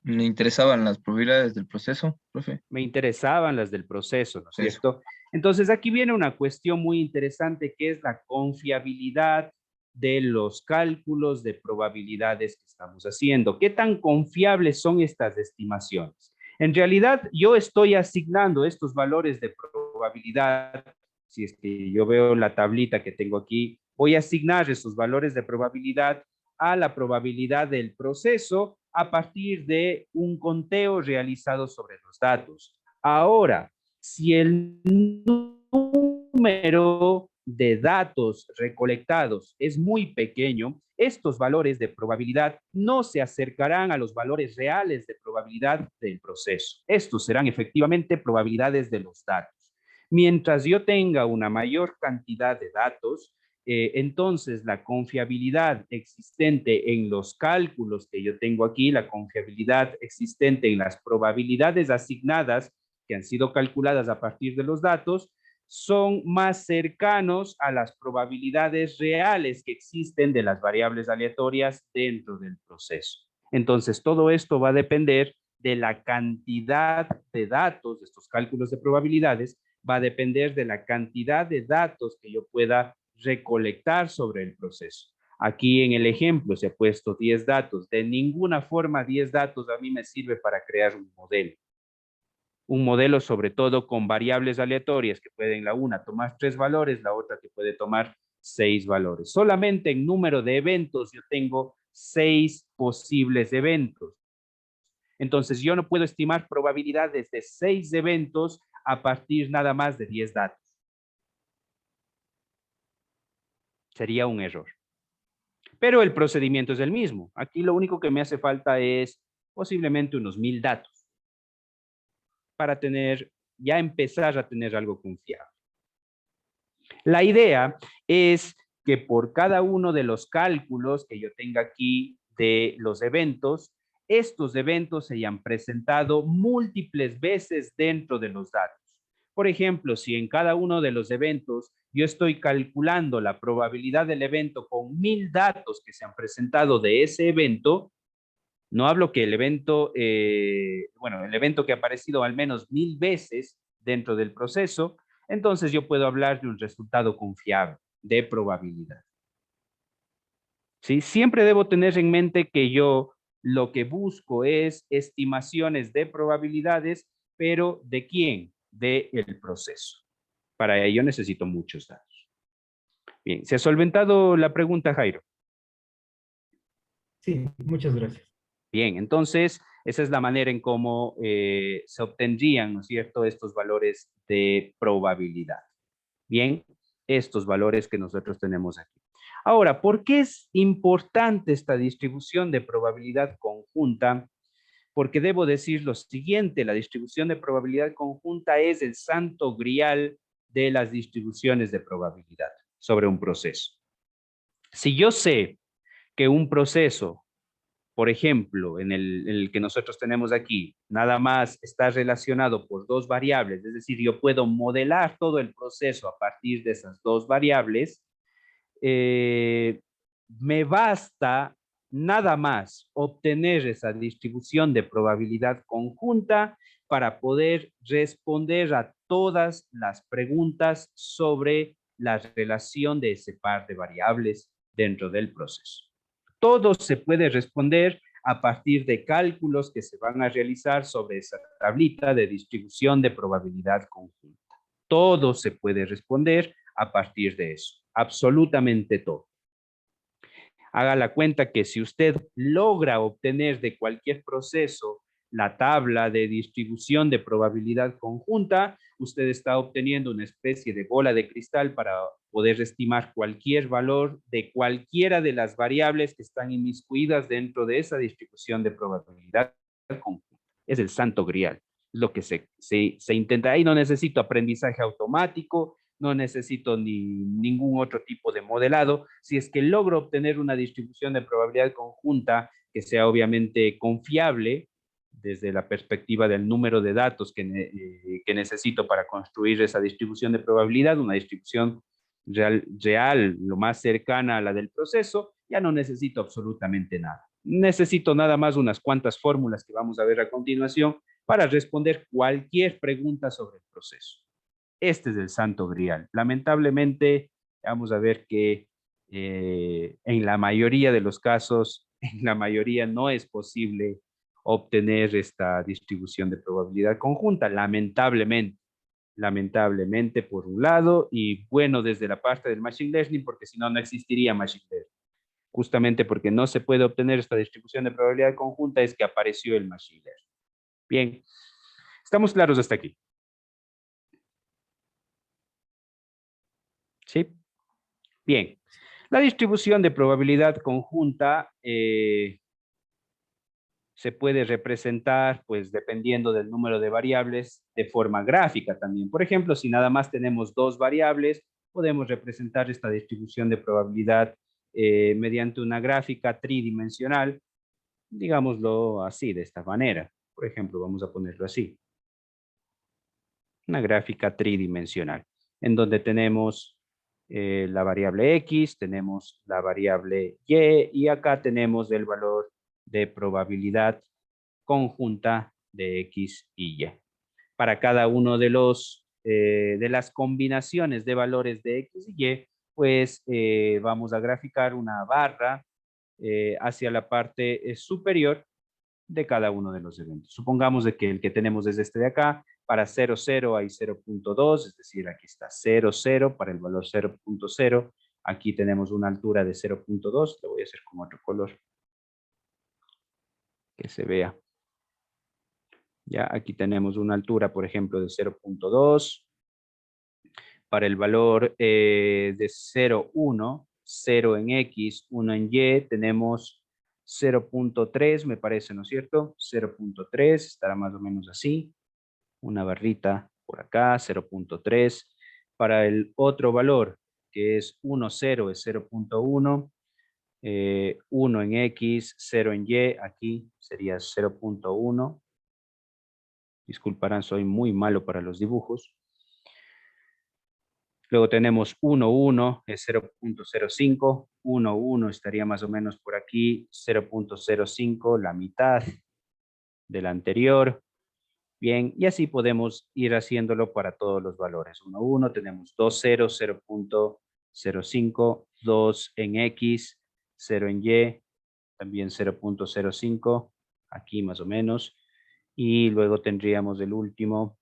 Me interesaban las probabilidades del proceso, profe. Me interesaban las del proceso, ¿no es Eso. cierto? Entonces aquí viene una cuestión muy interesante que es la confiabilidad de los cálculos de probabilidades que estamos haciendo. ¿Qué tan confiables son estas estimaciones? En realidad, yo estoy asignando estos valores de probabilidad. Si es que yo veo la tablita que tengo aquí, voy a asignar esos valores de probabilidad a la probabilidad del proceso a partir de un conteo realizado sobre los datos. Ahora, si el número de datos recolectados es muy pequeño, estos valores de probabilidad no se acercarán a los valores reales de probabilidad del proceso. Estos serán efectivamente probabilidades de los datos. Mientras yo tenga una mayor cantidad de datos, entonces la confiabilidad existente en los cálculos que yo tengo aquí, la confiabilidad existente en las probabilidades asignadas que han sido calculadas a partir de los datos, son más cercanos a las probabilidades reales que existen de las variables aleatorias dentro del proceso. Entonces, todo esto va a depender de la cantidad de datos, de estos cálculos de probabilidades, va a depender de la cantidad de datos que yo pueda recolectar sobre el proceso. Aquí en el ejemplo se ha puesto 10 datos. De ninguna forma 10 datos a mí me sirve para crear un modelo. Un modelo sobre todo con variables aleatorias que pueden la una tomar 3 valores, la otra que puede tomar 6 valores. Solamente en número de eventos yo tengo 6 posibles eventos. Entonces yo no puedo estimar probabilidades de 6 eventos a partir nada más de 10 datos. Sería un error. Pero el procedimiento es el mismo. Aquí lo único que me hace falta es posiblemente unos 1000 datos para ya empezar a tener algo confiable. La idea es que por cada uno de los cálculos que yo tenga aquí de los eventos, estos eventos se hayan presentado múltiples veces dentro de los datos. Por ejemplo, si en cada uno de los eventos yo estoy calculando la probabilidad del evento con 1000 datos que se han presentado de ese evento, no hablo que el evento, el evento que ha aparecido al menos 1000 veces dentro del proceso, entonces yo puedo hablar de un resultado confiable de probabilidad. ¿Sí? Siempre debo tener en mente que yo lo que busco es estimaciones de probabilidades, pero ¿de quién? Del proceso. Para ello necesito muchos datos. Bien, ¿se ha solventado la pregunta, Jairo? Sí, muchas gracias. Bien, entonces esa es la manera en cómo se obtendrían, ¿no es cierto?, estos valores de probabilidad. Bien, estos valores que nosotros tenemos aquí. Ahora, ¿por qué es importante esta distribución de probabilidad conjunta? Porque debo decir lo siguiente, la distribución de probabilidad conjunta es el santo grial de las distribuciones de probabilidad sobre un proceso. Si yo sé que un proceso, por ejemplo, en el que nosotros tenemos aquí, nada más está relacionado por 2 variables, es decir, yo puedo modelar todo el proceso a partir de esas 2 variables, me basta nada más obtener esa distribución de probabilidad conjunta para poder responder a todas las preguntas sobre la relación de ese par de variables dentro del proceso. Todo se puede responder a partir de cálculos que se van a realizar sobre esa tablita de distribución de probabilidad conjunta. Todo se puede responder a partir de eso, absolutamente todo. Haga la cuenta que si usted logra obtener de cualquier proceso la tabla de distribución de probabilidad conjunta, usted está obteniendo una especie de bola de cristal para poder estimar cualquier valor de cualquiera de las variables que están inmiscuidas dentro de esa distribución de probabilidad conjunta. Es el santo grial. Lo que se intenta. Ahí no necesito aprendizaje automático, no necesito ningún otro tipo de modelado. Si es que logro obtener una distribución de probabilidad conjunta que sea obviamente confiable desde la perspectiva del número de datos que necesito para construir esa distribución de probabilidad, una distribución real, lo más cercana a la del proceso, ya no necesito absolutamente nada. Necesito nada más unas cuantas fórmulas que vamos a ver a continuación para responder cualquier pregunta sobre el proceso. Este es el santo grial. Lamentablemente, vamos a ver que en la mayoría de los casos, en la mayoría no es posible obtener esta distribución de probabilidad conjunta, lamentablemente por un lado, y bueno, desde la parte del Machine Learning, porque si no, no existiría Machine Learning. Justamente porque no se puede obtener esta distribución de probabilidad conjunta es que apareció el Machine Learning. Bien, ¿estamos claros hasta aquí? ¿Sí? Bien, la distribución de probabilidad conjunta se puede representar, pues, dependiendo del número de variables, de forma gráfica también. Por ejemplo, si nada más tenemos dos variables, podemos representar esta distribución de probabilidad mediante una gráfica tridimensional, digámoslo así, de esta manera. Por ejemplo, vamos a ponerlo así. Una gráfica tridimensional, en donde tenemos la variable X, tenemos la variable Y, y acá tenemos el valor de probabilidad conjunta de X y Y. Para cada uno de las combinaciones de valores de X y Y, pues vamos a graficar una barra hacia la parte superior de cada uno de los eventos. Supongamos de que el que tenemos es este de acá. Para 0, 0 hay 0.2, es decir, aquí está 0, 0 para el valor 0.0. Aquí tenemos una altura de 0.2. Lo voy a hacer con otro color que se vea. Ya, aquí tenemos una altura, por ejemplo, de 0.2. Para el valor de 0.1, 0 en X, 1 en Y, tenemos 0.3, me parece, ¿no es cierto? 0.3, estará más o menos así. Una barrita por acá, 0.3. Para el otro valor, que es 1, 0, es 0.1. 1 en X, 0 en Y, aquí sería 0.1. Disculparán, soy muy malo para los dibujos. Luego tenemos 1, 1, es 0.05. 1, 1 estaría más o menos por aquí. 0.05, la mitad del anterior. Bien, y así podemos ir haciéndolo para todos los valores. 1, 1, tenemos 2, 0, 0.05, 2 en X, 0 en Y, también 0.05, aquí más o menos. Y luego tendríamos el último,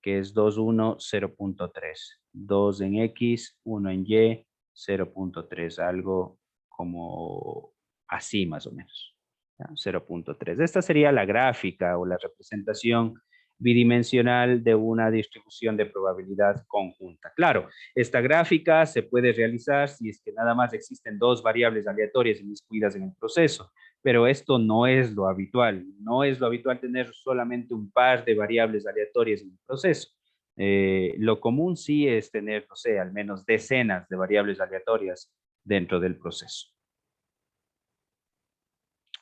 que es 2, 1, 0.3. 2 en X, 1 en Y, 0.3, algo como así más o menos. 0.3. Esta sería la gráfica o la representación bidimensional de una distribución de probabilidad conjunta. Claro, esta gráfica se puede realizar si es que nada más existen dos variables aleatorias inmiscuidas en el proceso, pero esto no es lo habitual. No es lo habitual tener solamente un par de variables aleatorias en el proceso. Lo común sí es tener, no sé, al menos decenas de variables aleatorias dentro del proceso.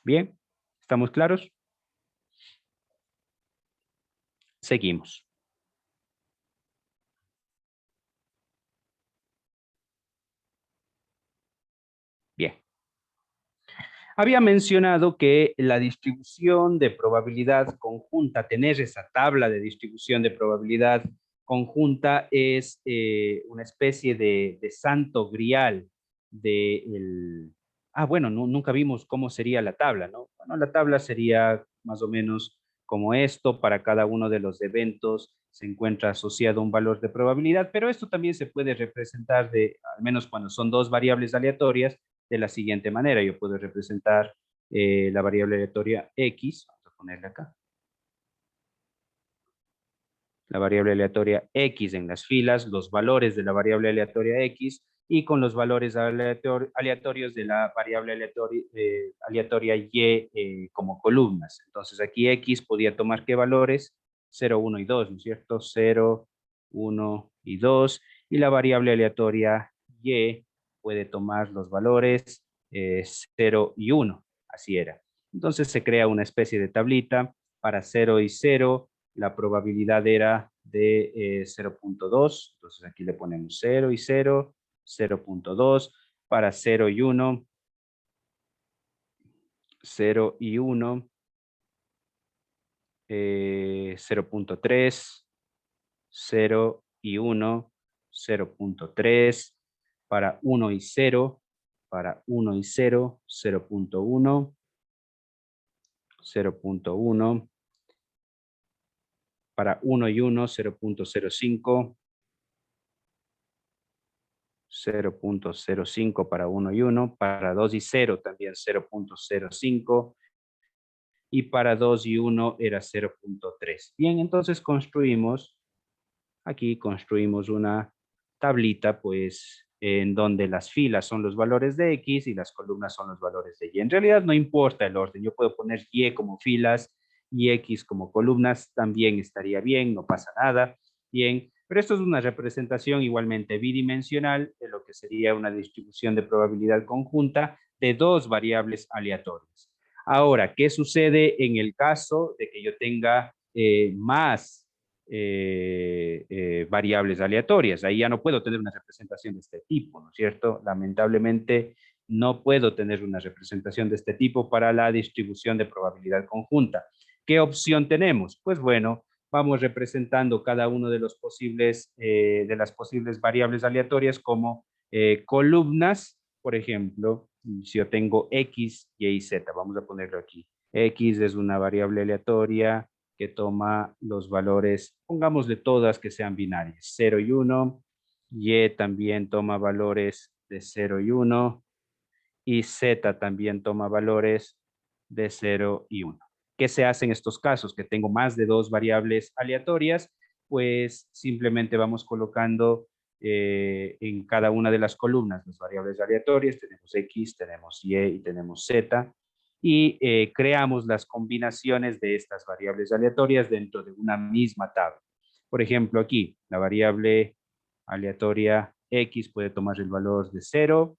Bien, ¿estamos claros? Seguimos. Bien. Había mencionado que la distribución de probabilidad conjunta, tener esa tabla de distribución de probabilidad conjunta es una especie de santo grial del... bueno, nunca vimos cómo sería la tabla, ¿no? Bueno, la tabla sería más o menos como esto. Para cada uno de los eventos se encuentra asociado un valor de probabilidad, pero esto también se puede representar al menos cuando son dos variables aleatorias, de la siguiente manera. Yo puedo representar la variable aleatoria X, vamos a ponerla acá, la variable aleatoria X en las filas, los valores de la variable aleatoria X y con los valores aleatorios de la variable aleatoria Y como columnas. Entonces aquí X podía tomar ¿qué valores? 0, 1 y 2, ¿no es cierto? 0, 1 y 2. Y la variable aleatoria Y puede tomar los valores 0 y 1. Así era. Entonces se crea una especie de tablita para 0 y 0. La probabilidad era de 0.2. Entonces aquí le ponemos 0 y 0. 0.2 para 0 y 1, 0 y 1, 0.3, 0 y 1, 0.3, para 1 y 0, para 1 y 0, 0.1, 0.1, para 1 y 1, 0.05, 0.05 para 1 y 1, para 2 y 0 también 0.05 y para 2 y 1 era 0.3. Bien, entonces aquí construimos una tablita pues en donde las filas son los valores de X y las columnas son los valores de Y. En realidad no importa el orden, yo puedo poner Y como filas y X como columnas, también estaría bien, no pasa nada. Bien, pero esto es una representación igualmente bidimensional de lo que sería una distribución de probabilidad conjunta de dos variables aleatorias. Ahora, ¿qué sucede en el caso de que yo tenga más variables aleatorias? Ahí ya no puedo tener una representación de este tipo, ¿no es cierto? Lamentablemente no puedo tener una representación de este tipo para la distribución de probabilidad conjunta. ¿Qué opción tenemos? Pues bueno, vamos representando cada uno de los posibles, de las posibles variables aleatorias como columnas. Por ejemplo, si yo tengo X, Y y Z, vamos a ponerlo aquí. X es una variable aleatoria que toma los valores, pongámosle todas que sean binarias, 0 y 1. Y también toma valores de 0 y 1. Y Z también toma valores de 0 y 1. ¿Qué se hace en estos casos? Que tengo más de dos variables aleatorias, pues simplemente vamos colocando en cada una de las columnas las variables aleatorias. Tenemos X, tenemos Y y tenemos Z. Y creamos las combinaciones de estas variables aleatorias dentro de una misma tabla. Por ejemplo, aquí la variable aleatoria X puede tomar el valor de 0,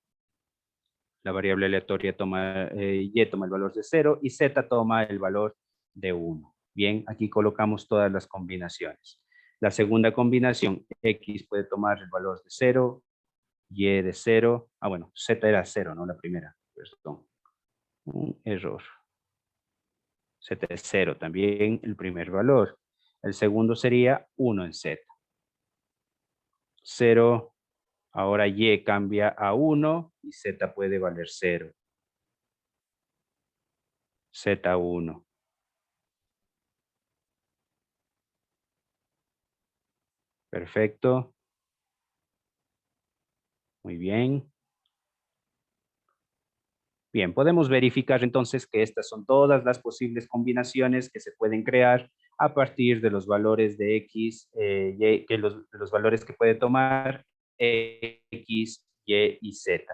la variable aleatoria toma, Y toma el valor de 0 y Z toma el valor de 1. Bien, aquí colocamos todas las combinaciones. La segunda combinación, X puede tomar el valor de 0, Y de 0. Bueno, Z era 0, ¿no? La primera, perdón. Un error. Z es 0 también el primer valor. El segundo sería 1 en Z. 0. Ahora Y cambia a 1 y Z puede valer 0. Z1. Perfecto. Muy bien. Bien, podemos verificar entonces que estas son todas las posibles combinaciones que se pueden crear a partir de los valores de X, Y, que los valores que puede tomar X, Y y Z.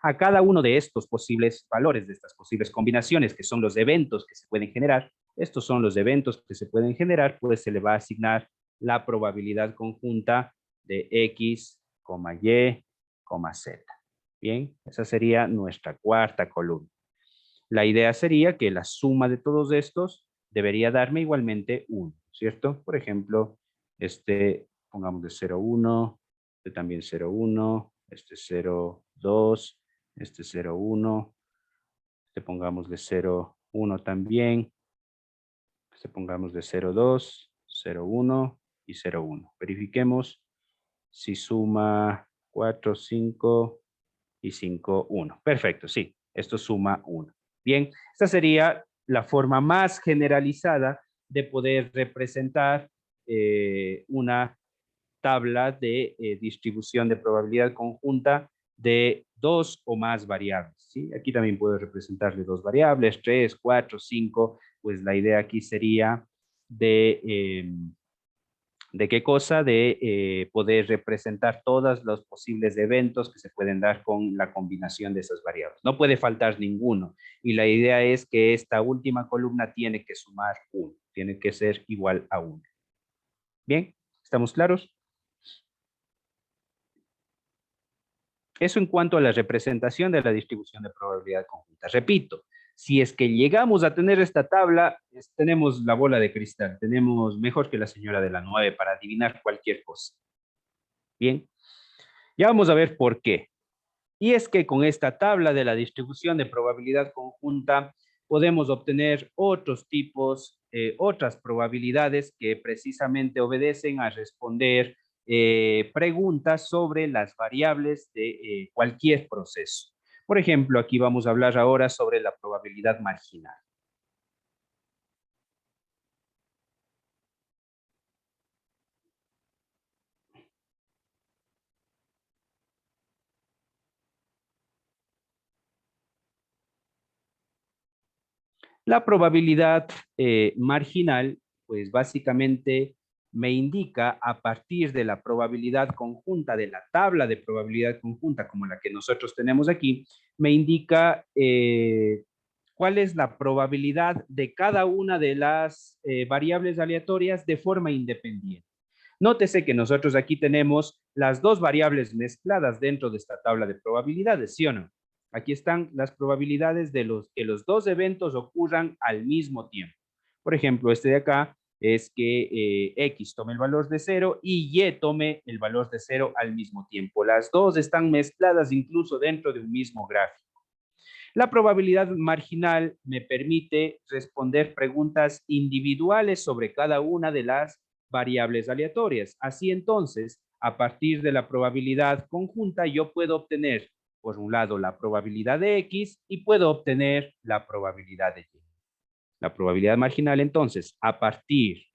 A cada uno de estos posibles valores, de estas posibles combinaciones, que son los eventos que se pueden generar, estos son los eventos que se pueden generar, pues se le va a asignar la probabilidad conjunta de X, Y, Z. Bien, esa sería nuestra cuarta columna. La idea sería que la suma de todos estos debería darme igualmente 1, ¿cierto? Por ejemplo, pongamos de 0,1, este también 0,1, este 0,2, este 0,1, pongamos de 0,1 también, pongamos de 0,2, 0,1 y 0,1. Verifiquemos si suma 4, 5 y 5, 1. Perfecto, sí, esto suma 1. Bien, esta sería la forma más generalizada de poder representar una tabla de distribución de probabilidad conjunta de dos o más variables, ¿sí? Aquí también puedo representarle dos variables, 3, 4, 5, pues la idea aquí sería de ¿De qué cosa? De poder representar todos los posibles eventos que se pueden dar con la combinación de esas variables. No puede faltar ninguno. Y la idea es que esta última columna tiene que sumar 1. Tiene que ser igual a 1. Bien, ¿estamos claros? Eso en cuanto a la representación de la distribución de probabilidad conjunta. Repito, si es que llegamos a tener esta tabla, tenemos la bola de cristal, tenemos mejor que la señora de la 9 para adivinar cualquier cosa. Bien, ya vamos a ver por qué. Y es que con esta tabla de la distribución de probabilidad conjunta podemos obtener otros tipos, otras probabilidades que precisamente obedecen a responder preguntas sobre las variables de cualquier proceso. Por ejemplo, aquí vamos a hablar ahora sobre la probabilidad marginal. La probabilidad marginal, pues básicamente me indica a partir de la probabilidad conjunta, de la tabla de probabilidad conjunta como la que nosotros tenemos aquí, me indica cuál es la probabilidad de cada una de las variables aleatorias de forma independiente. Nótese que nosotros aquí tenemos las dos variables mezcladas dentro de esta tabla de probabilidades, ¿sí o no? Aquí están las probabilidades de que los dos eventos ocurran al mismo tiempo. Por ejemplo, este de acá es que X tome el valor de 0 y Y tome el valor de 0 al mismo tiempo. Las dos están mezcladas incluso dentro de un mismo gráfico. La probabilidad marginal me permite responder preguntas individuales sobre cada una de las variables aleatorias. Así entonces, a partir de la probabilidad conjunta, yo puedo obtener, por un lado, la probabilidad de X y puedo obtener la probabilidad de Y. La probabilidad marginal, entonces, a partir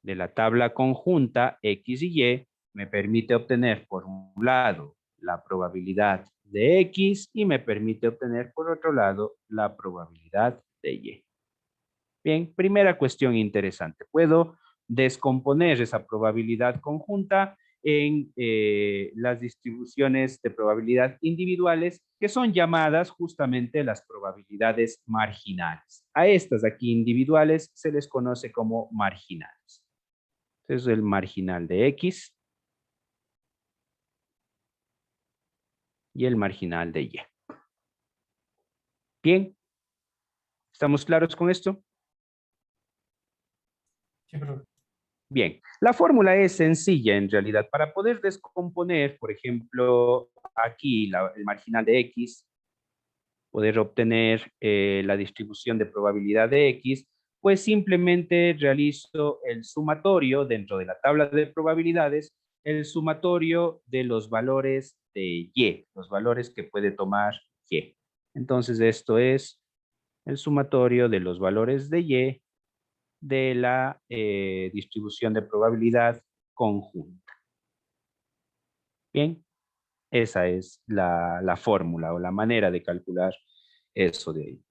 de la tabla conjunta X y Y, me permite obtener, por un lado, la probabilidad de X y me permite obtener, por otro lado, la probabilidad de Y. Bien, primera cuestión interesante. Puedo descomponer esa probabilidad conjunta en las distribuciones de probabilidad individuales que son llamadas justamente las probabilidades marginales. A estas aquí individuales se les conoce como marginales. Es el marginal de X y el marginal de Y. Bien, ¿estamos claros con esto? Sí, profe. Bien, la fórmula es sencilla en realidad. Para poder descomponer, por ejemplo, aquí el marginal de X, poder obtener la distribución de probabilidad de X, pues simplemente realizo el sumatorio dentro de la tabla de probabilidades, el sumatorio de los valores de Y, los valores que puede tomar Y. Entonces esto es el sumatorio de los valores de Y de la distribución de probabilidad conjunta. Bien, esa es la fórmula o la manera de calcular eso de ahí.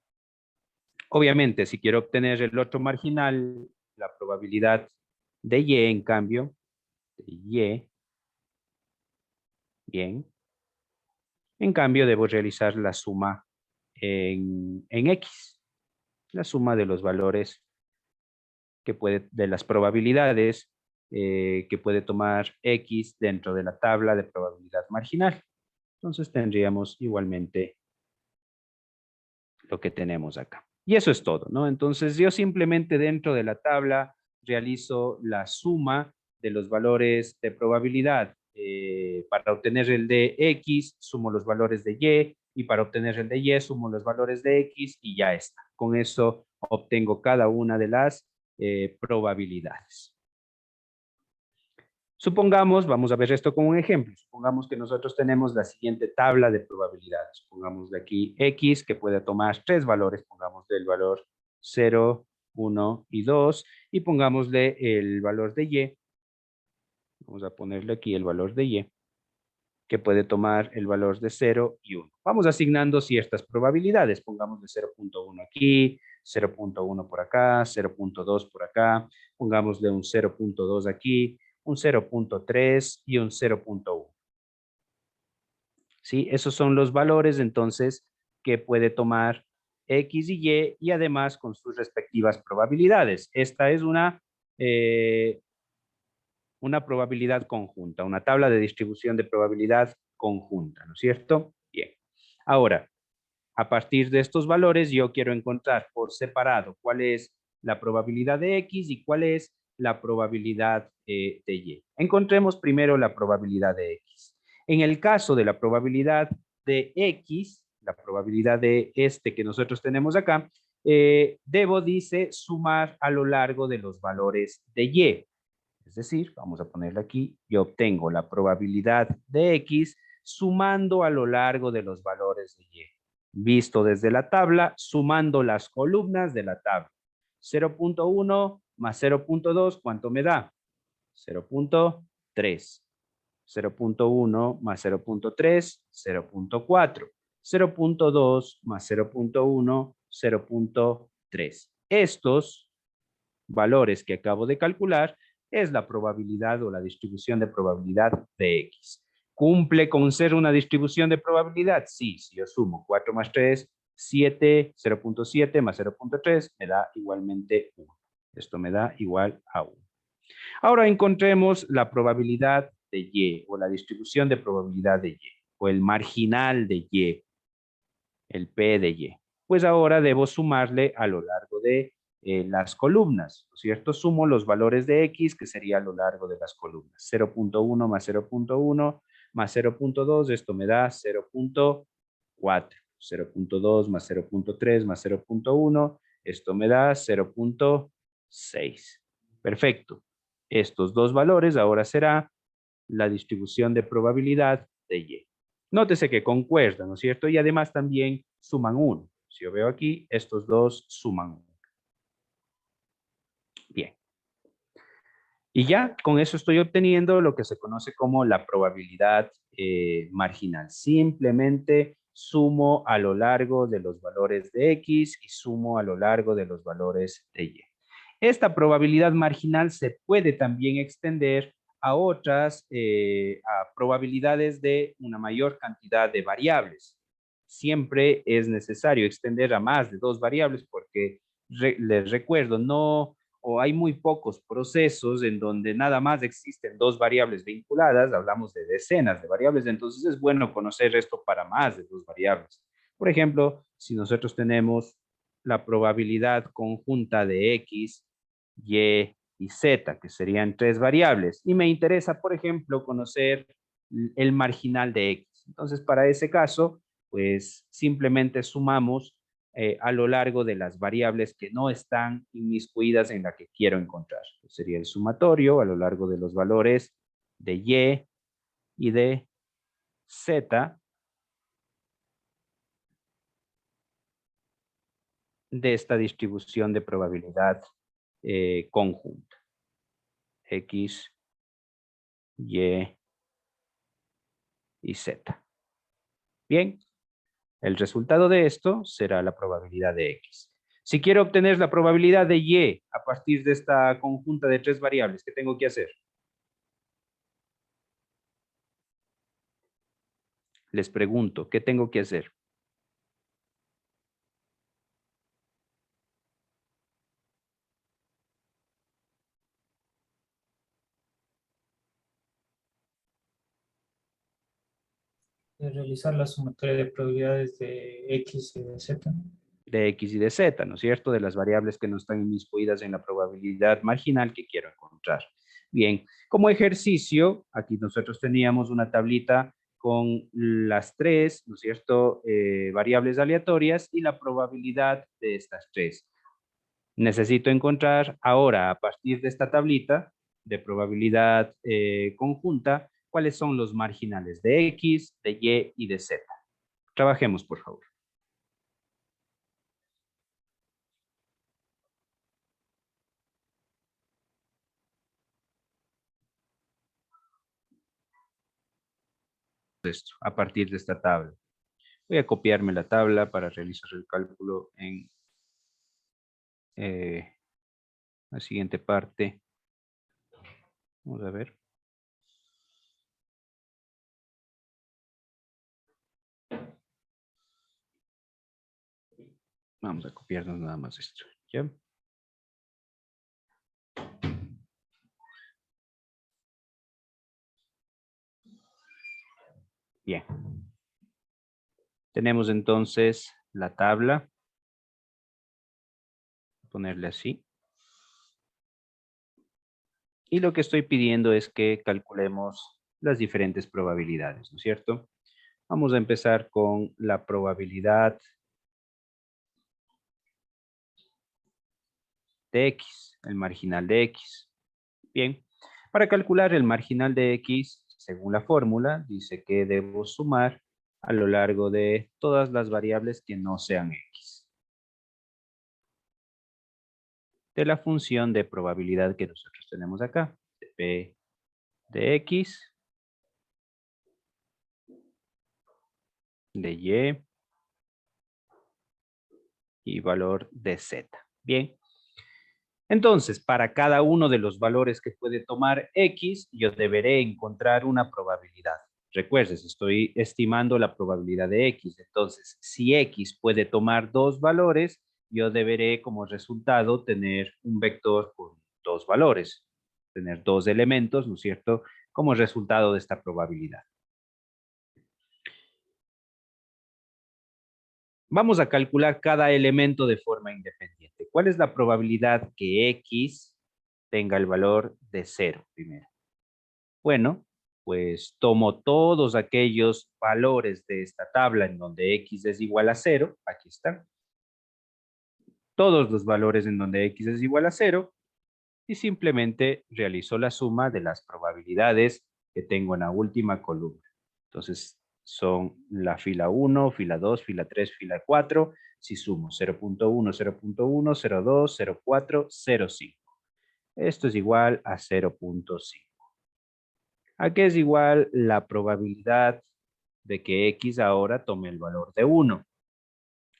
Obviamente, si quiero obtener el otro marginal, la probabilidad de Y, en cambio, de Y, bien, en cambio debo realizar la suma en X, la suma de los valores de las probabilidades que puede tomar X dentro de la tabla de probabilidad marginal. Entonces tendríamos igualmente lo que tenemos acá. Y eso es todo, ¿no? Entonces yo simplemente dentro de la tabla realizo la suma de los valores de probabilidad. Para obtener el de X, sumo los valores de Y, y para obtener el de Y, sumo los valores de X y ya está. Con eso obtengo cada una de las probabilidades. Supongamos, vamos a ver esto con un ejemplo. Supongamos que nosotros tenemos la siguiente tabla de probabilidades. Pongamos de aquí X, que puede tomar tres valores. Pongamos del valor 0, 1 y 2. Y pongámosle el valor de Y. Vamos a ponerle aquí el valor de Y, que puede tomar el valor de 0 y 1. Vamos asignando ciertas probabilidades. Pongamos de 0.1 aquí, 0.1 por acá, 0.2 por acá, pongámosle un 0.2 aquí, un 0.3 y un 0.1. ¿Sí? Esos son los valores entonces que puede tomar X y además con sus respectivas probabilidades. Esta es una probabilidad conjunta, una tabla de distribución de probabilidad conjunta, ¿no es cierto? Bien. Ahora, a partir de estos valores, yo quiero encontrar por separado cuál es la probabilidad de X y cuál es la probabilidad de Y. Encontremos primero la probabilidad de X. En el caso de la probabilidad de X, la probabilidad de este que nosotros tenemos acá, debo, dice, sumar a lo largo de los valores de Y. Es decir, vamos a ponerle aquí, yo obtengo la probabilidad de X sumando a lo largo de los valores de Y. Visto desde la tabla, sumando las columnas de la tabla. 0.1 más 0.2, ¿cuánto me da? 0.3. 0.1 más 0.3, 0.4. 0.2 más 0.1, 0.3. Estos valores que acabo de calcular es la probabilidad o la distribución de probabilidad de X. ¿Cumple con ser una distribución de probabilidad? Sí, si yo sumo 4 más 3, 7, 0.7 más 0.3 me da igualmente 1. Esto me da igual a 1. Ahora encontremos la probabilidad de Y o la distribución de probabilidad de Y o el marginal de Y, el P de Y. Pues ahora debo sumarle a lo largo de las columnas, ¿no es cierto? Sumo los valores de X, que sería a lo largo de las columnas. 0.1 más 0.1 más 0.2, esto me da 0.4. 0.2 más 0.3 más 0.1, esto me da 0.6. Perfecto. Estos dos valores ahora será la distribución de probabilidad de Y. Nótese que concuerdan, ¿no es cierto? Y además también suman 1. Si yo veo aquí, estos dos suman 1. Bien. Y ya con eso estoy obteniendo lo que se conoce como la probabilidad marginal. Simplemente sumo a lo largo de los valores de X y sumo a lo largo de los valores de Y. Esta probabilidad marginal se puede también extender a otras a probabilidades de una mayor cantidad de variables. Siempre es necesario extender a más de 2 variables porque les recuerdo, no o hay muy pocos procesos en donde nada más existen 2 variables vinculadas, hablamos de decenas de variables, entonces es bueno conocer esto para más de 2 variables. Por ejemplo, si nosotros tenemos la probabilidad conjunta de X, Y y Z, que serían 3 variables, y me interesa, por ejemplo, conocer el marginal de X. Entonces, para ese caso, pues simplemente sumamos a lo largo de las variables que no están inmiscuidas en la que quiero encontrar. Sería el sumatorio a lo largo de los valores de Y y de Z de esta distribución de probabilidad conjunta. X, Y y Z. Bien, el resultado de esto será la probabilidad de X. Si quiero obtener la probabilidad de Y a partir de esta conjunta de 3 variables, ¿qué tengo que hacer? Les pregunto, ¿qué tengo que hacer? De realizar la sumatoria de probabilidades de X y de Z. De X y de Z, ¿no es cierto? De las variables que no están inmiscuidas en la probabilidad marginal que quiero encontrar. Bien, como ejercicio, aquí nosotros teníamos una tablita con las 3, ¿no es cierto? Variables aleatorias y la probabilidad de estas 3. Necesito encontrar ahora, a partir de esta tablita de probabilidad conjunta, cuáles son los marginales de X, de Y y de Z. Trabajemos, por favor. Esto, a partir de esta tabla. Voy a copiarme la tabla para realizar el cálculo en la siguiente parte. Vamos a ver. Vamos a copiarnos nada más esto. ¿Ya? Bien. Tenemos entonces la tabla. Ponerle así. Y lo que estoy pidiendo es que calculemos las diferentes probabilidades, ¿no es cierto? Vamos a empezar con la probabilidad de X, el marginal de X. Bien, para calcular el marginal de X, según la fórmula, dice que debo sumar a lo largo de todas las variables que no sean X. De la función de probabilidad que nosotros tenemos acá, de P de X, de Y valor de Z. Bien. Entonces, para cada uno de los valores que puede tomar X, yo deberé encontrar una probabilidad. Recuerdes, estoy estimando la probabilidad de X. Entonces, si X puede tomar dos valores, yo deberé como resultado tener un vector con dos valores, tener dos elementos, ¿no es cierto?, como resultado de esta probabilidad. Vamos a calcular cada elemento de forma independiente. ¿Cuál es la probabilidad que X tenga el valor de 0 primero? Bueno, pues tomo todos aquellos valores de esta tabla en donde X es igual a 0. Aquí están. Todos los valores en donde X es igual a 0 y simplemente realizo la suma de las probabilidades que tengo en la última columna. Entonces, son la fila 1, fila 2, fila 3, fila 4. Si sumo 0.1, 0.1, 0.2, 0.4, 0.5. Esto es igual a 0.5. ¿A qué es igual la probabilidad de que X ahora tome el valor de 1?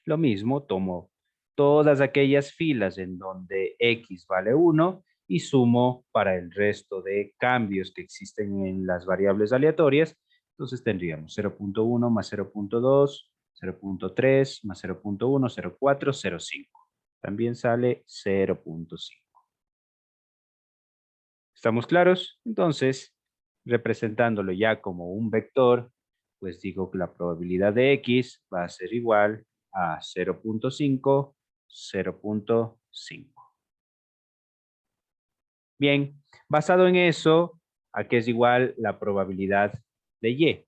Lo mismo, tomo todas aquellas filas en donde X vale 1 y sumo para el resto de cambios que existen en las variables aleatorias. Entonces tendríamos 0.1 más 0.2, 0.3 más 0.1, 0.4, 0.5. También sale 0.5. ¿Estamos claros? Entonces, representándolo ya como un vector, pues digo que la probabilidad de X va a ser igual a 0.5, 0.5. Bien, basado en eso, ¿a qué es igual la probabilidad de Y?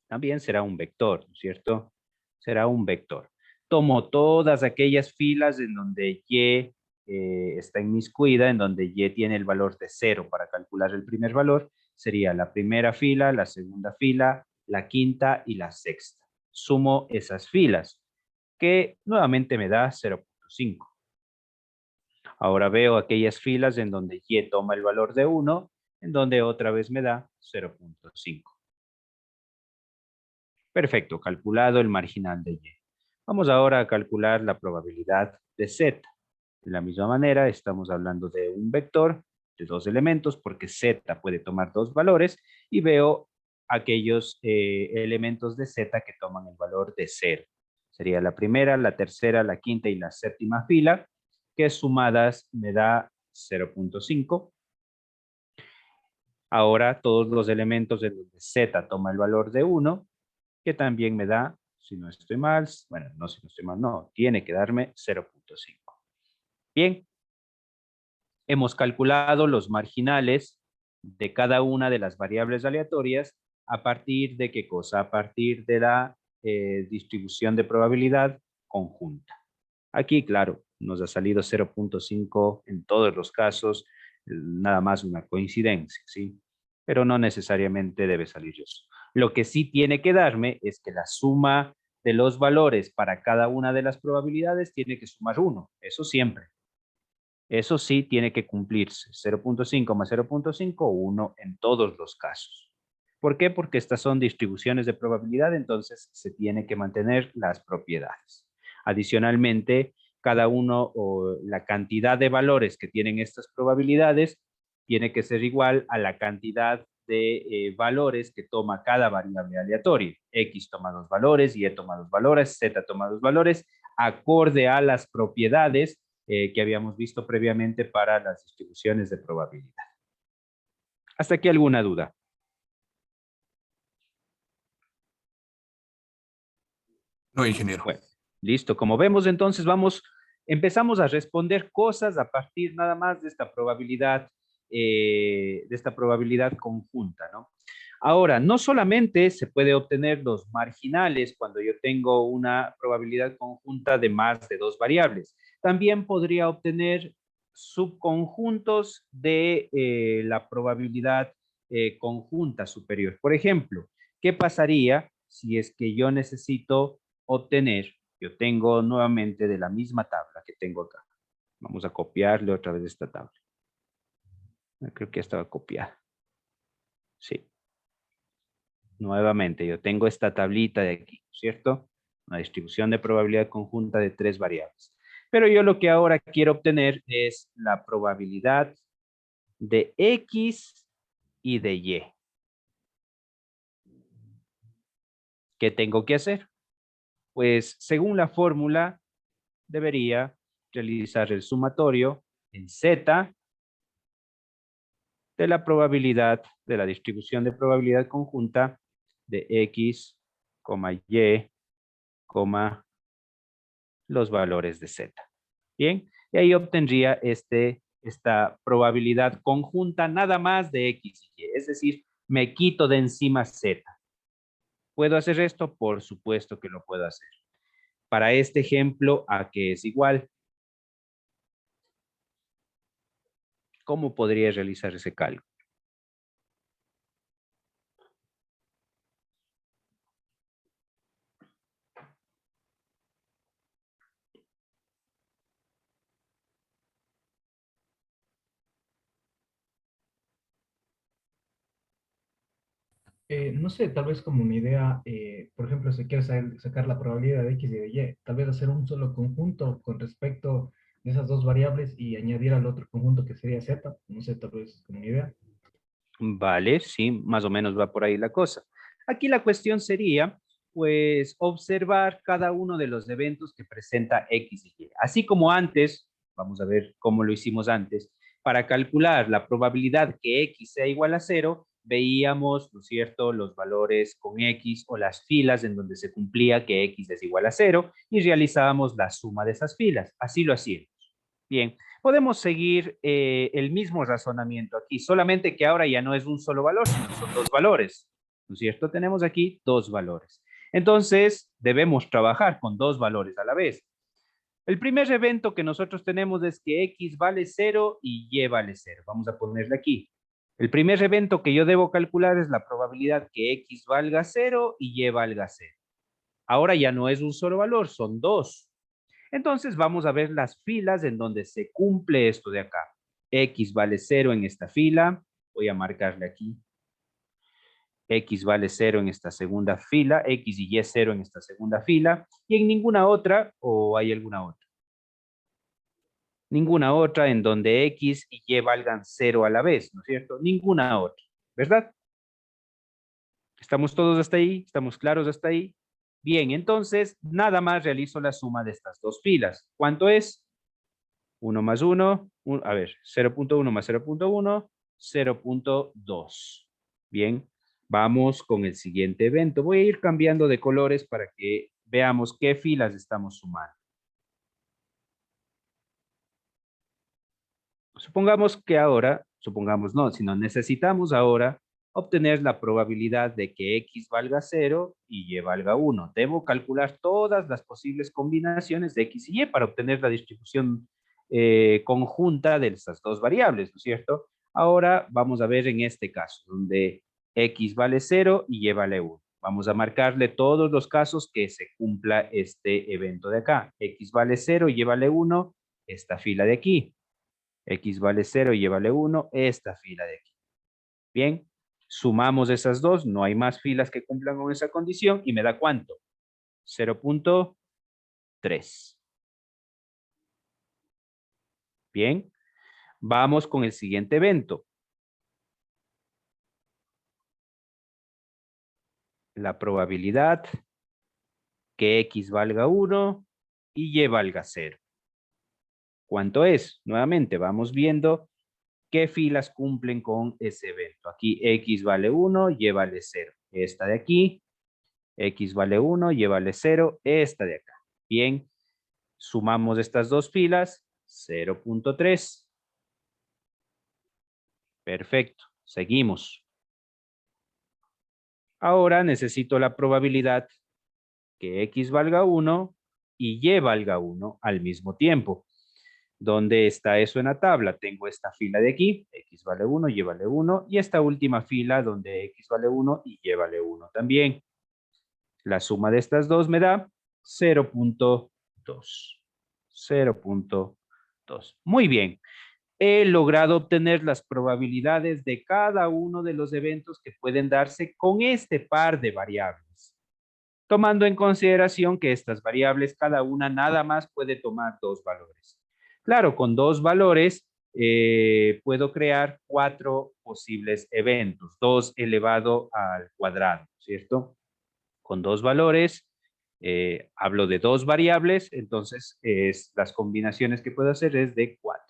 También será un vector, ¿no es cierto? Será un vector. Tomo todas aquellas filas en donde Y está inmiscuida, en donde Y tiene el valor de 0 para calcular el primer valor. Sería la primera fila, la segunda fila, la quinta y la sexta. Sumo esas filas, que nuevamente me da 0.5. Ahora veo aquellas filas en donde Y toma el valor de 1, en donde otra vez me da 0.5. Perfecto, calculado el marginal de Y. Vamos ahora a calcular la probabilidad de Z. De la misma manera, estamos hablando de un vector de dos elementos porque Z puede tomar dos valores y veo aquellos elementos de Z que toman el valor de 0. Sería la primera, la tercera, la quinta y la séptima fila, que sumadas me da 0.5. Ahora todos los elementos de donde Z toma el valor de 1, que también me da, si no estoy mal, bueno, no si no estoy mal, no, tiene que darme 0.5. Bien, hemos calculado los marginales de cada una de las variables aleatorias a partir de qué cosa, a partir de la distribución de probabilidad conjunta. Aquí, claro, nos ha salido 0.5 en todos los casos, nada más una coincidencia, ¿sí? Pero no necesariamente debe salir eso. Lo que sí tiene que darme es que la suma de los valores para cada una de las probabilidades tiene que sumar 1, eso siempre. Eso sí tiene que cumplirse, 0.5 más 0.5, 1 en todos los casos. ¿Por qué? Porque estas son distribuciones de probabilidad, entonces se tiene que mantener las propiedades. Adicionalmente, cada uno o la cantidad de valores que tienen estas probabilidades tiene que ser igual a la cantidad de valores que toma cada variable aleatoria. X toma 2 valores, Y toma 2 valores, Z toma 2 valores, acorde a las propiedades que habíamos visto previamente para las distribuciones de probabilidad. ¿Hasta aquí alguna duda? No, ingeniero. Bueno, listo. Como vemos, entonces empezamos a responder cosas a partir nada más de esta probabilidad conjunta, ¿no? Ahora, no solamente se puede obtener los marginales cuando yo tengo una probabilidad conjunta de más de 2 variables. También podría obtener subconjuntos de la probabilidad conjunta superior. Por ejemplo, ¿qué pasaría si es que yo necesito obtener, yo tengo nuevamente de la misma tabla que tengo acá? Vamos a copiarle otra vez esta tabla. Creo que ya estaba copiada. Sí. Nuevamente, yo tengo esta tablita de aquí, ¿cierto? Una distribución de probabilidad conjunta de 3 variables. Pero yo lo que ahora quiero obtener es la probabilidad de X y de Y. ¿Qué tengo que hacer? Pues según la fórmula, debería realizar el sumatorio en Z de la probabilidad de la distribución de probabilidad conjunta de X, Y, los valores de Z. Bien, y ahí obtendría esta probabilidad conjunta nada más de X y Y, es decir, me quito de encima Z. ¿Puedo hacer esto? Por supuesto que lo puedo hacer. Para este ejemplo, ¿a qué es igual? ¿Cómo podría realizar ese cálculo? No sé, tal vez como una idea, por ejemplo, si quieres sacar la probabilidad de X y de Y, tal vez hacer un solo conjunto con respecto de esas dos variables y añadir al otro conjunto que sería Z. No sé, tal vez como una idea. Vale, sí, más o menos va por ahí la cosa. Aquí la cuestión sería, pues, observar cada uno de los eventos que presenta X y Y. Así como antes, vamos a ver cómo lo hicimos antes, para calcular la probabilidad que X sea igual a 0, veíamos, ¿no es cierto?, los valores con X o las filas en donde se cumplía que X es igual a 0 y realizábamos la suma de esas filas. Así lo hacíamos. Bien, podemos seguir el mismo razonamiento aquí, solamente que ahora ya no es un solo valor, sino son 2 valores, ¿no es cierto? Tenemos aquí 2 valores. Entonces, debemos trabajar con 2 valores a la vez. El primer evento que nosotros tenemos es que X vale 0 y Y vale 0. Vamos a ponerle aquí. El primer evento que yo debo calcular es la probabilidad que X valga 0 y Y valga 0. Ahora ya no es un solo valor, son 2. Entonces vamos a ver las filas en donde se cumple esto de acá. X vale 0 en esta fila. Voy a marcarle aquí. X vale 0 en esta segunda fila. X y Y 0 en esta segunda fila. Y en ninguna otra, ¿o hay alguna otra? Ninguna otra en donde X y Y valgan 0 a la vez, ¿no es cierto? Ninguna otra, ¿verdad? ¿Estamos todos hasta ahí? ¿Estamos claros hasta ahí? Bien, entonces nada más realizo la suma de estas dos filas. ¿Cuánto es? 1 más 1, a ver, 0.1 más 0.1, 0.2. Bien, vamos con el siguiente evento. Voy a ir cambiando de colores para que veamos qué filas estamos sumando. Supongamos que ahora, supongamos no, sino necesitamos ahora obtener la probabilidad de que X valga 0 y Y valga 1. Debo calcular todas las posibles combinaciones de X y Y para obtener la distribución conjunta de estas dos variables, ¿no es cierto? Ahora vamos a ver en este caso, donde X vale 0 y Y vale 1. Vamos a marcarle todos los casos que se cumpla este evento de acá. X vale 0 y Y vale 1, esta fila de aquí. X vale 0 y Y vale 1, esta fila de aquí. Bien, sumamos esas dos, no hay más filas que cumplan con esa condición y me da ¿cuánto? 0.3. Bien, vamos con el siguiente evento. La probabilidad que X valga 1 y Y valga 0. ¿Cuánto es? Nuevamente, vamos viendo qué filas cumplen con ese evento. Aquí X vale 1, Y vale 0. Esta de aquí, X vale 1, Y vale 0. Esta de acá. Bien, sumamos estas dos filas, 0.3. Perfecto, seguimos. Ahora necesito la probabilidad que X valga 1 y Y valga 1 al mismo tiempo. ¿Dónde está eso en la tabla? Tengo esta fila de aquí, X vale 1, Y vale 1, y esta última fila donde X vale 1 y Y vale 1 también. La suma de estas dos me da 0.2. 0.2. Muy bien. He logrado obtener las probabilidades de cada uno de los eventos que pueden darse con este par de variables, tomando en consideración que estas variables, cada una nada más puede tomar dos valores. Claro, con dos valores puedo crear 4 posibles eventos, 2 elevado al cuadrado, ¿cierto? Con dos valores, hablo de dos variables, entonces las combinaciones que puedo hacer es de 4.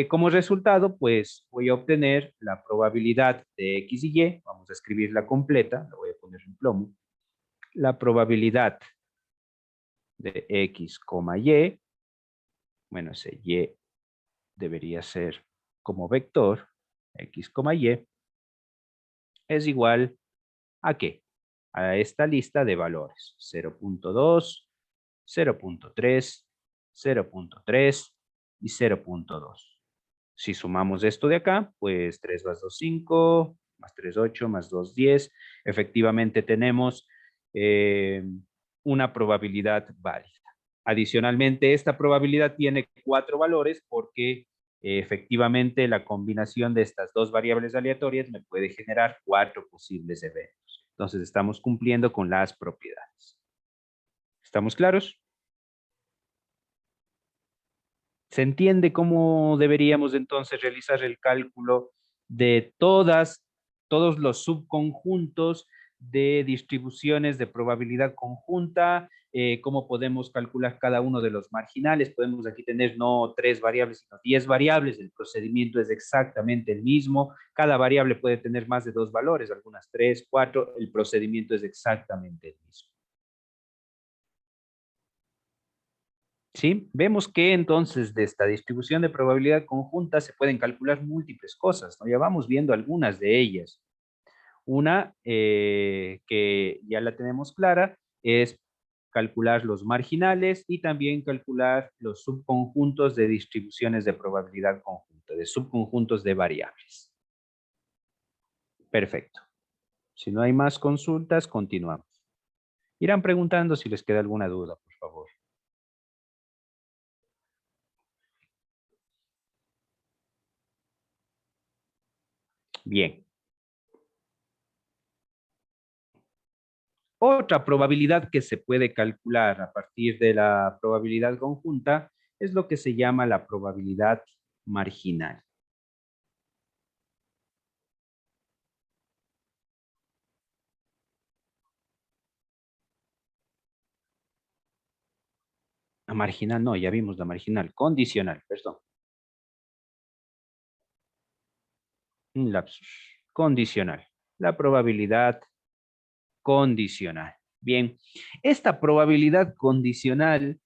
Como resultado, pues voy a obtener la probabilidad de X y Y, vamos a escribirla completa, la voy a poner en plomo, la probabilidad de X, Y, bueno, ese Y debería ser como vector, X, Y, es igual ¿a qué? A esta lista de valores, 0.2, 0.3, 0.3 y 0.2. Si sumamos esto de acá, pues 3 más 2, 5, más 3, 8, más 2, 10. Efectivamente tenemos una probabilidad válida. Adicionalmente, esta probabilidad tiene 4 valores porque efectivamente la combinación de estas dos variables aleatorias me puede generar 4 posibles eventos. Entonces estamos cumpliendo con las propiedades. ¿Estamos claros? ¿Se entiende cómo deberíamos entonces realizar el cálculo de todos los subconjuntos de distribuciones de probabilidad conjunta? ¿Cómo podemos calcular cada uno de los marginales? Podemos aquí tener no 3 variables, sino 10 variables. El procedimiento es exactamente el mismo. Cada variable puede tener más de 2 valores, algunas 3, 4. El procedimiento es exactamente el mismo. ¿Sí? Vemos que entonces de esta distribución de probabilidad conjunta se pueden calcular múltiples cosas, ¿no? Ya vamos viendo algunas de ellas. Una que ya la tenemos clara es calcular los marginales y también calcular los subconjuntos de distribuciones de probabilidad conjunta, de subconjuntos de variables. Perfecto. Si no hay más consultas, continuamos. Irán preguntando si les queda alguna duda, por favor. Bien. Otra probabilidad que se puede calcular a partir de la probabilidad conjunta es lo que se llama la probabilidad marginal. La marginal no, ya vimos la marginal, condicional, perdón. Un lapsus. Condicional. La probabilidad condicional. Bien, esta probabilidad condicional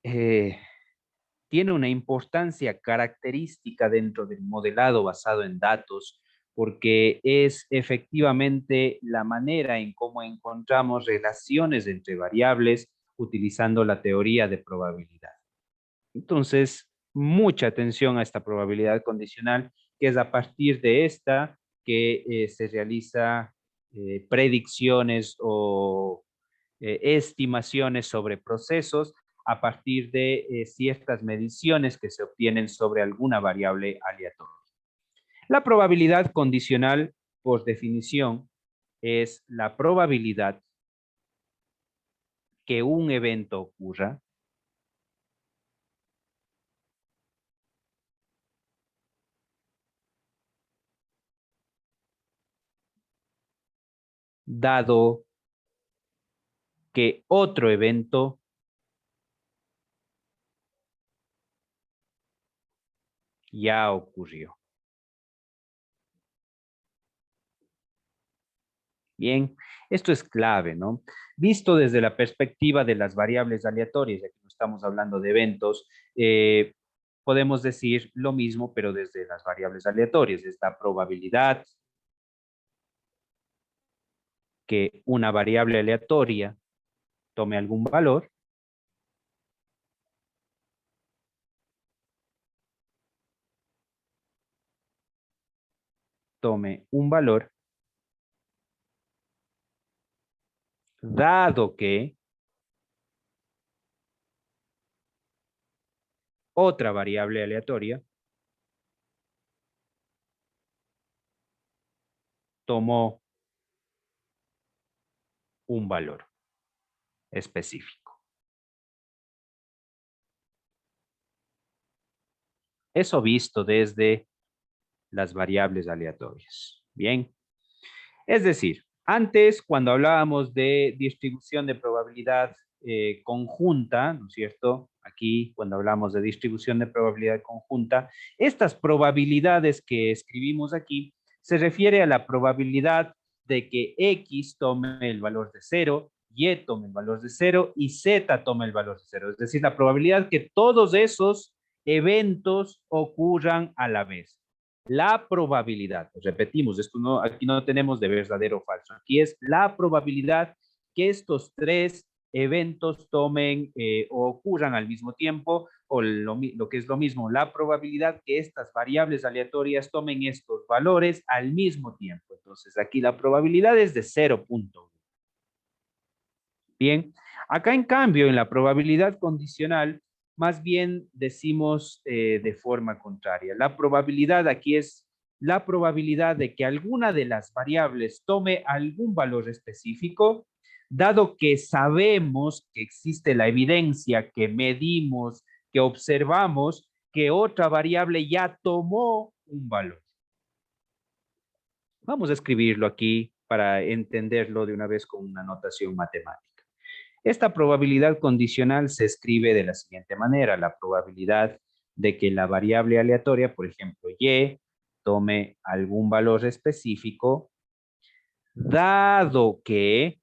tiene una importancia característica dentro del modelado basado en datos, porque es efectivamente la manera en cómo encontramos relaciones entre variables utilizando la teoría de probabilidad. Entonces, mucha atención a esta probabilidad condicional, que es a partir de esta que se realiza predicciones o estimaciones sobre procesos a partir de ciertas mediciones que se obtienen sobre alguna variable aleatoria. La probabilidad condicional, por definición, es la probabilidad que un evento ocurra dado que otro evento ya ocurrió. Bien, esto es clave, ¿no? Visto desde la perspectiva de las variables aleatorias, ya que no estamos hablando de eventos, podemos decir lo mismo, pero desde las variables aleatorias. Esta probabilidad que una variable aleatoria tome algún valor tome un valor dado que otra variable aleatoria tomó un valor específico. Eso visto desde las variables aleatorias. Bien. Es decir, antes cuando hablábamos de distribución de probabilidad conjunta, ¿no es cierto? Aquí cuando hablamos de distribución de probabilidad conjunta, estas probabilidades que escribimos aquí se refiere a la probabilidad de que X tome el valor de 0, Y tome el valor de 0 y Z tome el valor de 0. Es decir, la probabilidad que todos esos eventos ocurran a la vez. La probabilidad, repetimos, esto no, aquí no tenemos de verdadero o falso, aquí es la probabilidad que estos tres eventos tomen o ocurran al mismo tiempo, o lo que es lo mismo, la probabilidad que estas variables aleatorias tomen estos valores al mismo tiempo. Entonces, aquí la probabilidad es de 0.1. Bien, acá en cambio, en la probabilidad condicional, más bien decimos de forma contraria. La probabilidad aquí es la probabilidad de que alguna de las variables tome algún valor específico, dado que sabemos que existe la evidencia, que medimos, que observamos, que otra variable ya tomó un valor. Vamos a escribirlo aquí para entenderlo de una vez con una notación matemática. Esta probabilidad condicional se escribe de la siguiente manera: la probabilidad de que la variable aleatoria, por ejemplo, Y, tome algún valor específico, dado que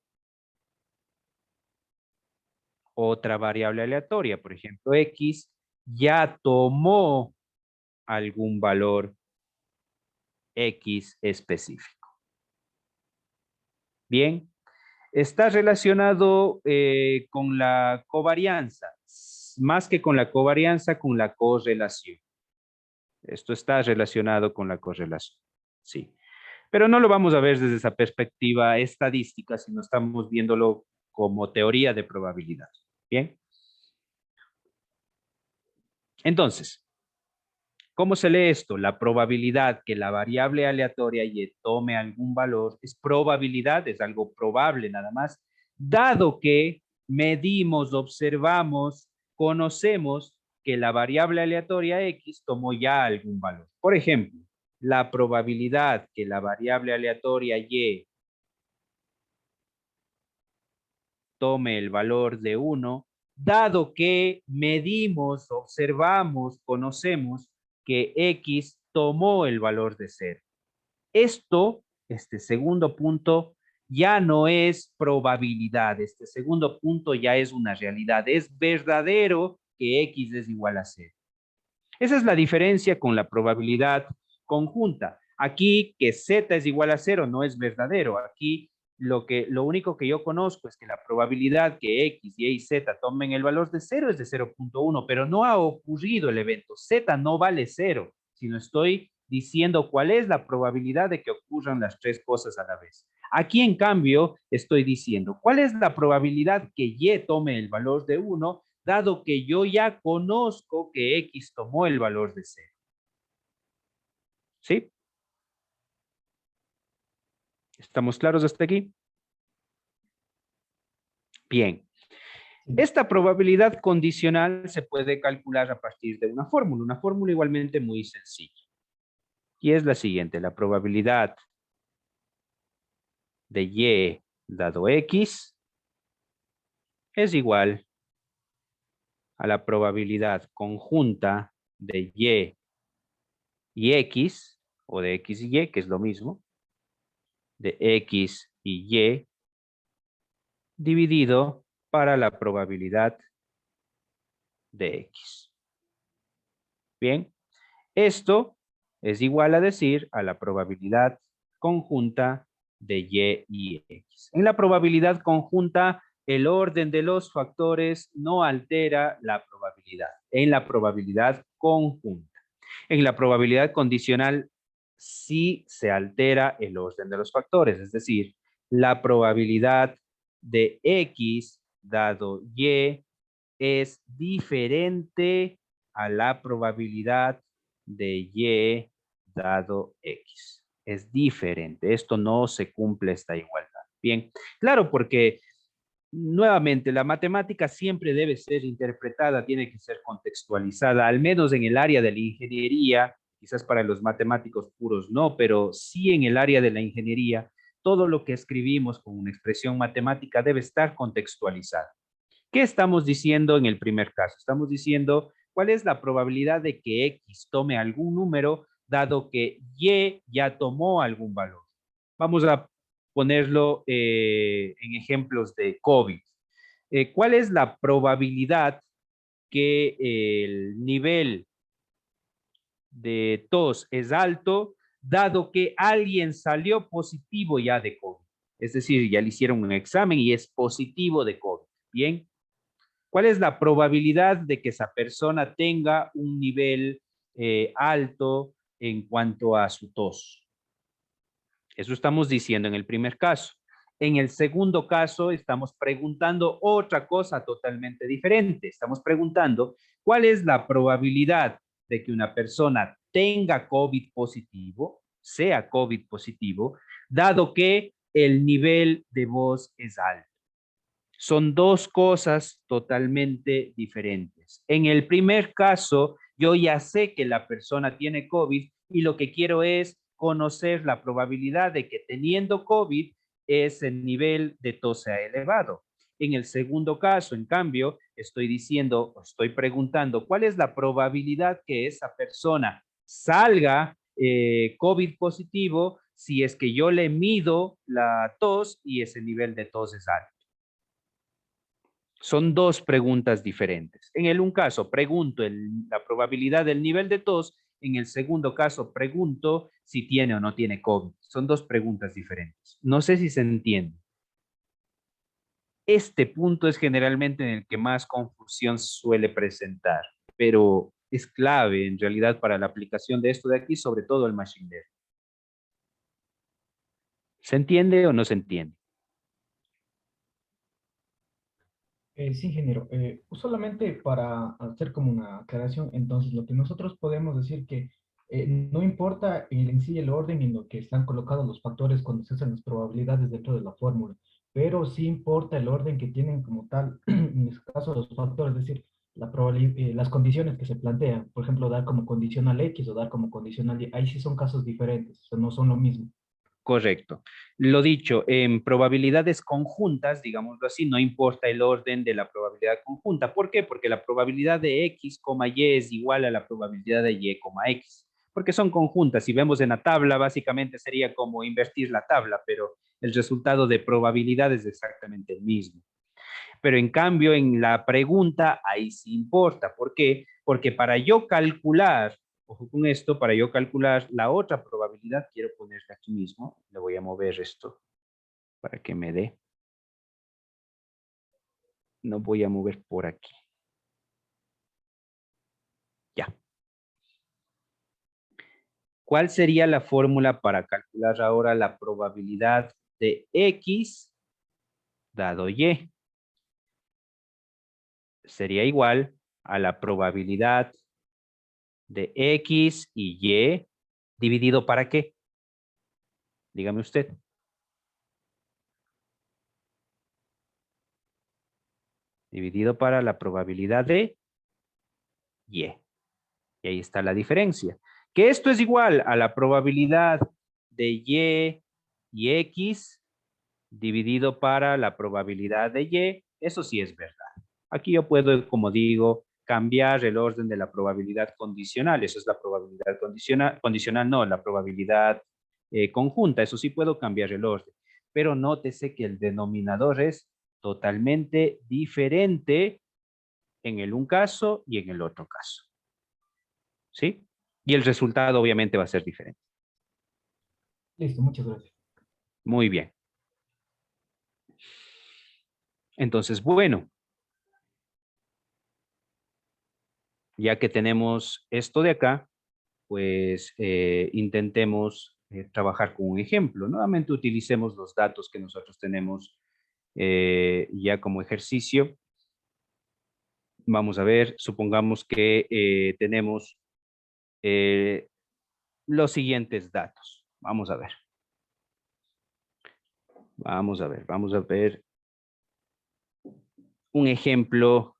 otra variable aleatoria, por ejemplo, X, ya tomó algún valor X específico. Bien, está relacionado con la covarianza, más que con la covarianza, con la correlación. Esto está relacionado con la correlación, sí. Pero no lo vamos a ver desde esa perspectiva estadística, sino estamos viéndolo como teoría de probabilidad. Bien. Entonces, ¿cómo se lee esto? La probabilidad que la variable aleatoria Y tome algún valor es probabilidad, es algo probable nada más, dado que medimos, observamos, conocemos que la variable aleatoria X tomó ya algún valor. Por ejemplo, la probabilidad que la variable aleatoria Y tome el valor de 1, dado que medimos, observamos, conocemos que X tomó el valor de 0. Esto, este segundo punto, ya no es probabilidad. Este segundo punto ya es una realidad. Es verdadero que X es igual a 0. Esa es la diferencia con la probabilidad conjunta. Aquí que Z es igual a 0 no es verdadero. Aquí lo único que yo conozco es que la probabilidad que X, Y y Z tomen el valor de 0 es de 0.1, pero no ha ocurrido el evento. Z no vale 0, sino estoy diciendo cuál es la probabilidad de que ocurran las tres cosas a la vez. Aquí, en cambio, estoy diciendo cuál es la probabilidad que Y tome el valor de 1, dado que yo ya conozco que X tomó el valor de 0. ¿Sí? ¿Estamos claros hasta aquí? Bien. Esta probabilidad condicional se puede calcular a partir de una fórmula igualmente muy sencilla. Y es la siguiente: la probabilidad de Y dado X es igual a la probabilidad conjunta de y X, o de X y Y, que es lo mismo, de X y Y, dividido para la probabilidad de X. Bien, esto es igual a decir a la probabilidad conjunta de Y X. En la probabilidad conjunta, el orden de los factores no altera la probabilidad. En la probabilidad conjunta. En la probabilidad condicional sí se altera el orden de los factores, es decir, la probabilidad de X dado Y es diferente a la probabilidad de Y dado X. Es diferente. Esto no se cumple esta igualdad. Bien, claro, porque nuevamente la matemática siempre debe ser interpretada, tiene que ser contextualizada, al menos en el área de la ingeniería, quizás para los matemáticos puros no, pero sí en el área de la ingeniería, todo lo que escribimos con una expresión matemática debe estar contextualizado. ¿Qué estamos diciendo en el primer caso? Estamos diciendo cuál es la probabilidad de que X tome algún número dado que Y ya tomó algún valor. Vamos a ponerlo en ejemplos de COVID. ¿Cuál es la probabilidad que el nivel de tos es alto dado que alguien salió positivo ya de COVID? Es decir, ya le hicieron un examen y es positivo de COVID. Bien. ¿Cuál es la probabilidad de que esa persona tenga un nivel alto en cuanto a su tos? Eso estamos diciendo en el primer caso. En el segundo caso, estamos preguntando otra cosa totalmente diferente. Estamos preguntando cuál es la probabilidad de que una persona tenga COVID positivo, sea COVID positivo, dado que el nivel de voz es alto. Son dos cosas totalmente diferentes. En el primer caso, yo ya sé que la persona tiene COVID y lo que quiero es conocer la probabilidad de que teniendo COVID ese nivel de tos sea elevado. En el segundo caso, en cambio, estoy preguntando cuál es la probabilidad que esa persona salga COVID positivo si es que yo le mido la tos y ese nivel de tos es alto. Son dos preguntas diferentes. En el un caso pregunto la probabilidad del nivel de tos, en el segundo caso pregunto si tiene o no tiene COVID. Son dos preguntas diferentes. No sé si se entiende. Este punto es generalmente en el que más confusión suele presentar, pero es clave en realidad para la aplicación de esto de aquí, sobre todo el machine learning. ¿Se entiende o no se entiende? Sí, ingeniero. Solamente para hacer como una aclaración, entonces lo que nosotros podemos decir que no importa en sí el orden en lo que están colocados los factores cuando se hacen las probabilidades dentro de la fórmula, pero sí importa el orden que tienen como tal, en este caso los factores, es decir, las condiciones que se plantean. Por ejemplo, dar como condicional X o dar como condicional Y, ahí sí son casos diferentes, o sea, no son lo mismo. Correcto. Lo dicho, en probabilidades conjuntas, digámoslo así, no importa el orden de la probabilidad conjunta. ¿Por qué? Porque la probabilidad de X, Y es igual a la probabilidad de Y, X. Porque son conjuntas. Si vemos en la tabla, básicamente sería como invertir la tabla, pero el resultado de probabilidad es exactamente el mismo. Pero en cambio, en la pregunta, ahí sí importa. ¿Por qué? Porque para yo calcular, ojo con esto, para yo calcular la otra probabilidad, quiero ponerla aquí mismo, le voy a mover esto para que me dé. No voy a mover por aquí. Ya. ¿Cuál sería la fórmula para calcular ahora la probabilidad de X dado Y? Sería igual a la probabilidad de X y Y dividido ¿para qué? Dígame usted. Dividido para la probabilidad de Y. Y ahí está la diferencia. Que esto es igual a la probabilidad de Y y X dividido para la probabilidad de Y, eso sí es verdad. Aquí yo puedo, como digo, cambiar el orden de la probabilidad condicional. Eso es la probabilidad condicional no, la probabilidad conjunta. Eso sí puedo cambiar el orden. Pero nótese que el denominador es totalmente diferente en el un caso y en el otro caso. ¿Sí? Y el resultado obviamente va a ser diferente. Listo, muchas gracias. Muy bien. Entonces, bueno, ya que tenemos esto de acá, pues intentemos trabajar con un ejemplo. Nuevamente utilicemos los datos que nosotros tenemos ya como ejercicio. Vamos a ver, supongamos que tenemos los siguientes datos. Vamos a ver. Vamos a ver un ejemplo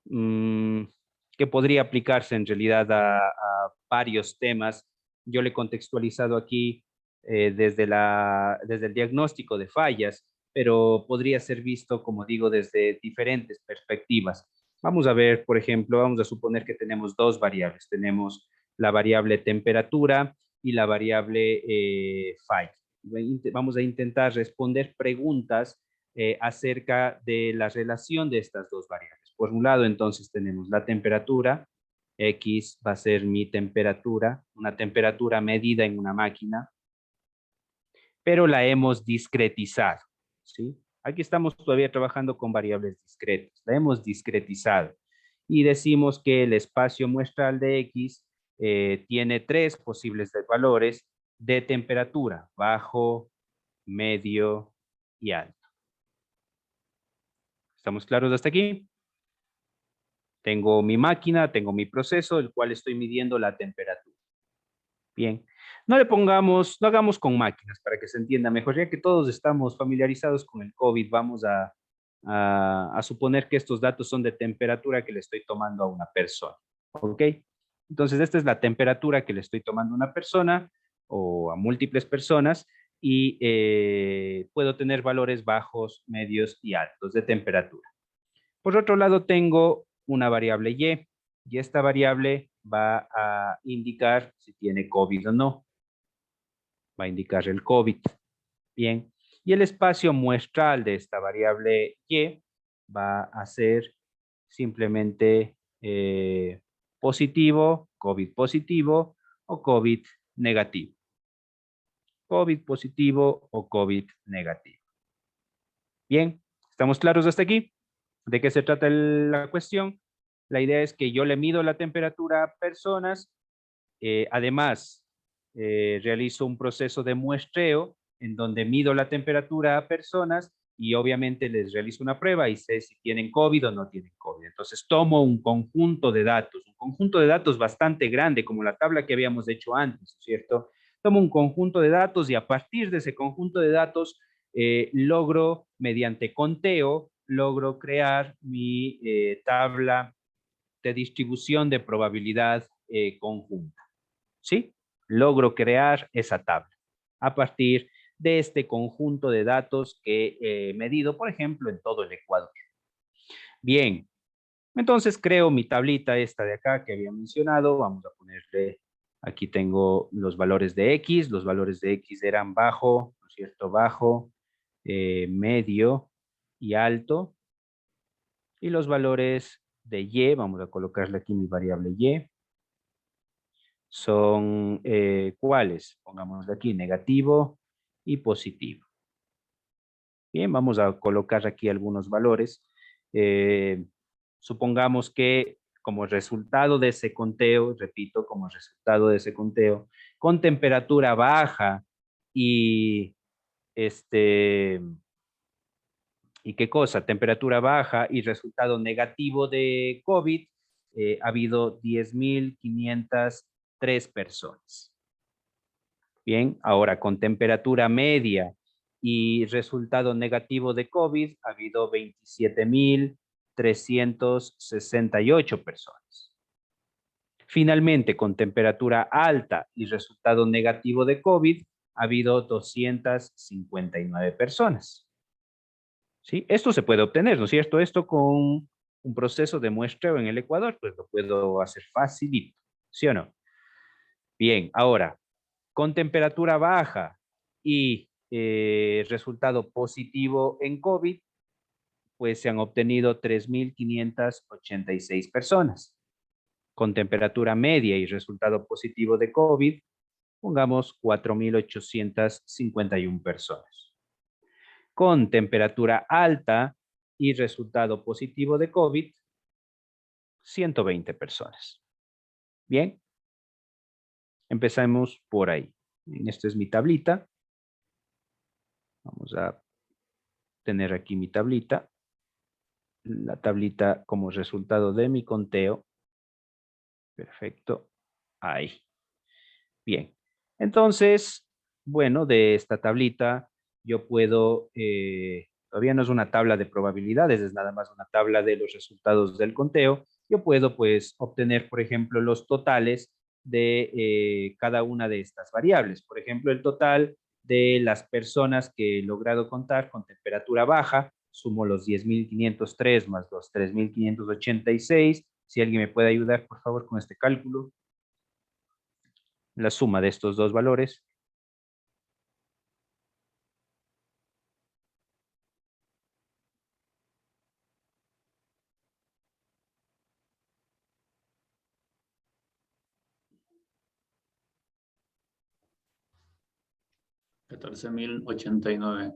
que podría aplicarse en realidad a varios temas. Yo le he contextualizado aquí desde el diagnóstico de fallas, pero podría ser visto, como digo, desde diferentes perspectivas. Vamos a ver, por ejemplo, vamos a suponer que tenemos dos variables. Tenemos la variable temperatura y la variable falla. Vamos a intentar responder preguntas acerca de la relación de estas dos variables. Por un lado, entonces, tenemos la temperatura. X va a ser mi temperatura, una temperatura medida en una máquina, pero la hemos discretizado, ¿sí? Aquí estamos todavía trabajando con variables discretas. La hemos discretizado y decimos que el espacio muestral de X tiene tres posibles valores de temperatura: bajo, medio y alto. ¿Estamos claros hasta aquí? Tengo mi máquina, tengo mi proceso, el cual estoy midiendo la temperatura. Bien, no hagamos con máquinas para que se entienda mejor, ya que todos estamos familiarizados con el COVID. Vamos a suponer que estos datos son de temperatura que le estoy tomando a una persona, ¿ok? Entonces, esta es la temperatura que le estoy tomando a una persona o a múltiples personas y puedo tener valores bajos, medios y altos de temperatura. Por otro lado, tengo una variable y esta variable va a indicar si tiene COVID o no. Va a indicar el COVID. Bien. Y el espacio muestral de esta variable Y va a ser simplemente positivo, COVID positivo o COVID negativo. COVID positivo o COVID negativo. Bien, ¿estamos claros hasta aquí? ¿De qué se trata la cuestión? La idea es que yo le mido la temperatura a personas, además realizo un proceso de muestreo en donde mido la temperatura a personas y obviamente les realizo una prueba y sé si tienen COVID o no tienen COVID. Entonces tomo un conjunto de datos bastante grande, como la tabla que habíamos hecho antes, ¿cierto? Tomo un conjunto de datos y a partir de ese conjunto de datos logro, mediante conteo, logro crear mi tabla de distribución de probabilidad conjunta. ¿Sí? Logro crear esa tabla a partir de este conjunto de datos que he medido, por ejemplo, en todo el Ecuador. Bien, entonces creo mi tablita esta de acá que había mencionado. Vamos a ponerle, aquí tengo los valores de X. Los valores de X eran bajo, ¿no es cierto? Bajo, medio y alto. Y los valores de Y, vamos a colocarle aquí mi variable Y, son ¿cuáles? Pongámosle aquí negativo y positivo. Bien, vamos a colocar aquí algunos valores. Supongamos que como resultado de ese conteo, repito, como resultado de ese conteo, con temperatura baja y ¿y qué cosa? Temperatura baja y resultado negativo de COVID, ha habido 10.503 personas. Bien, ahora con temperatura media y resultado negativo de COVID, ha habido 27.368 personas. Finalmente, con temperatura alta y resultado negativo de COVID, ha habido 259 personas. ¿Sí? Esto se puede obtener, ¿no es cierto? Esto con un proceso de muestreo en el Ecuador, pues lo puedo hacer facilito, ¿sí o no? Bien, ahora, con temperatura baja y resultado positivo en COVID, pues se han obtenido 3.586 personas. Con temperatura media y resultado positivo de COVID, pongamos 4.851 personas. Con temperatura alta y resultado positivo de COVID, 120 personas. Bien, empezamos por ahí. Esta es mi tablita. Vamos a tener aquí mi tablita. La tablita como resultado de mi conteo. Perfecto. Ahí. Bien. Entonces, bueno, de esta tablita yo puedo, todavía no es una tabla de probabilidades, es nada más una tabla de los resultados del conteo. Yo puedo, pues, obtener, por ejemplo, los totales de cada una de estas variables. Por ejemplo, el total de las personas que he logrado contar con temperatura baja, sumo los 10.503 más los 3.586. Si alguien me puede ayudar, por favor, con este cálculo. La suma de estos dos valores. $14.089.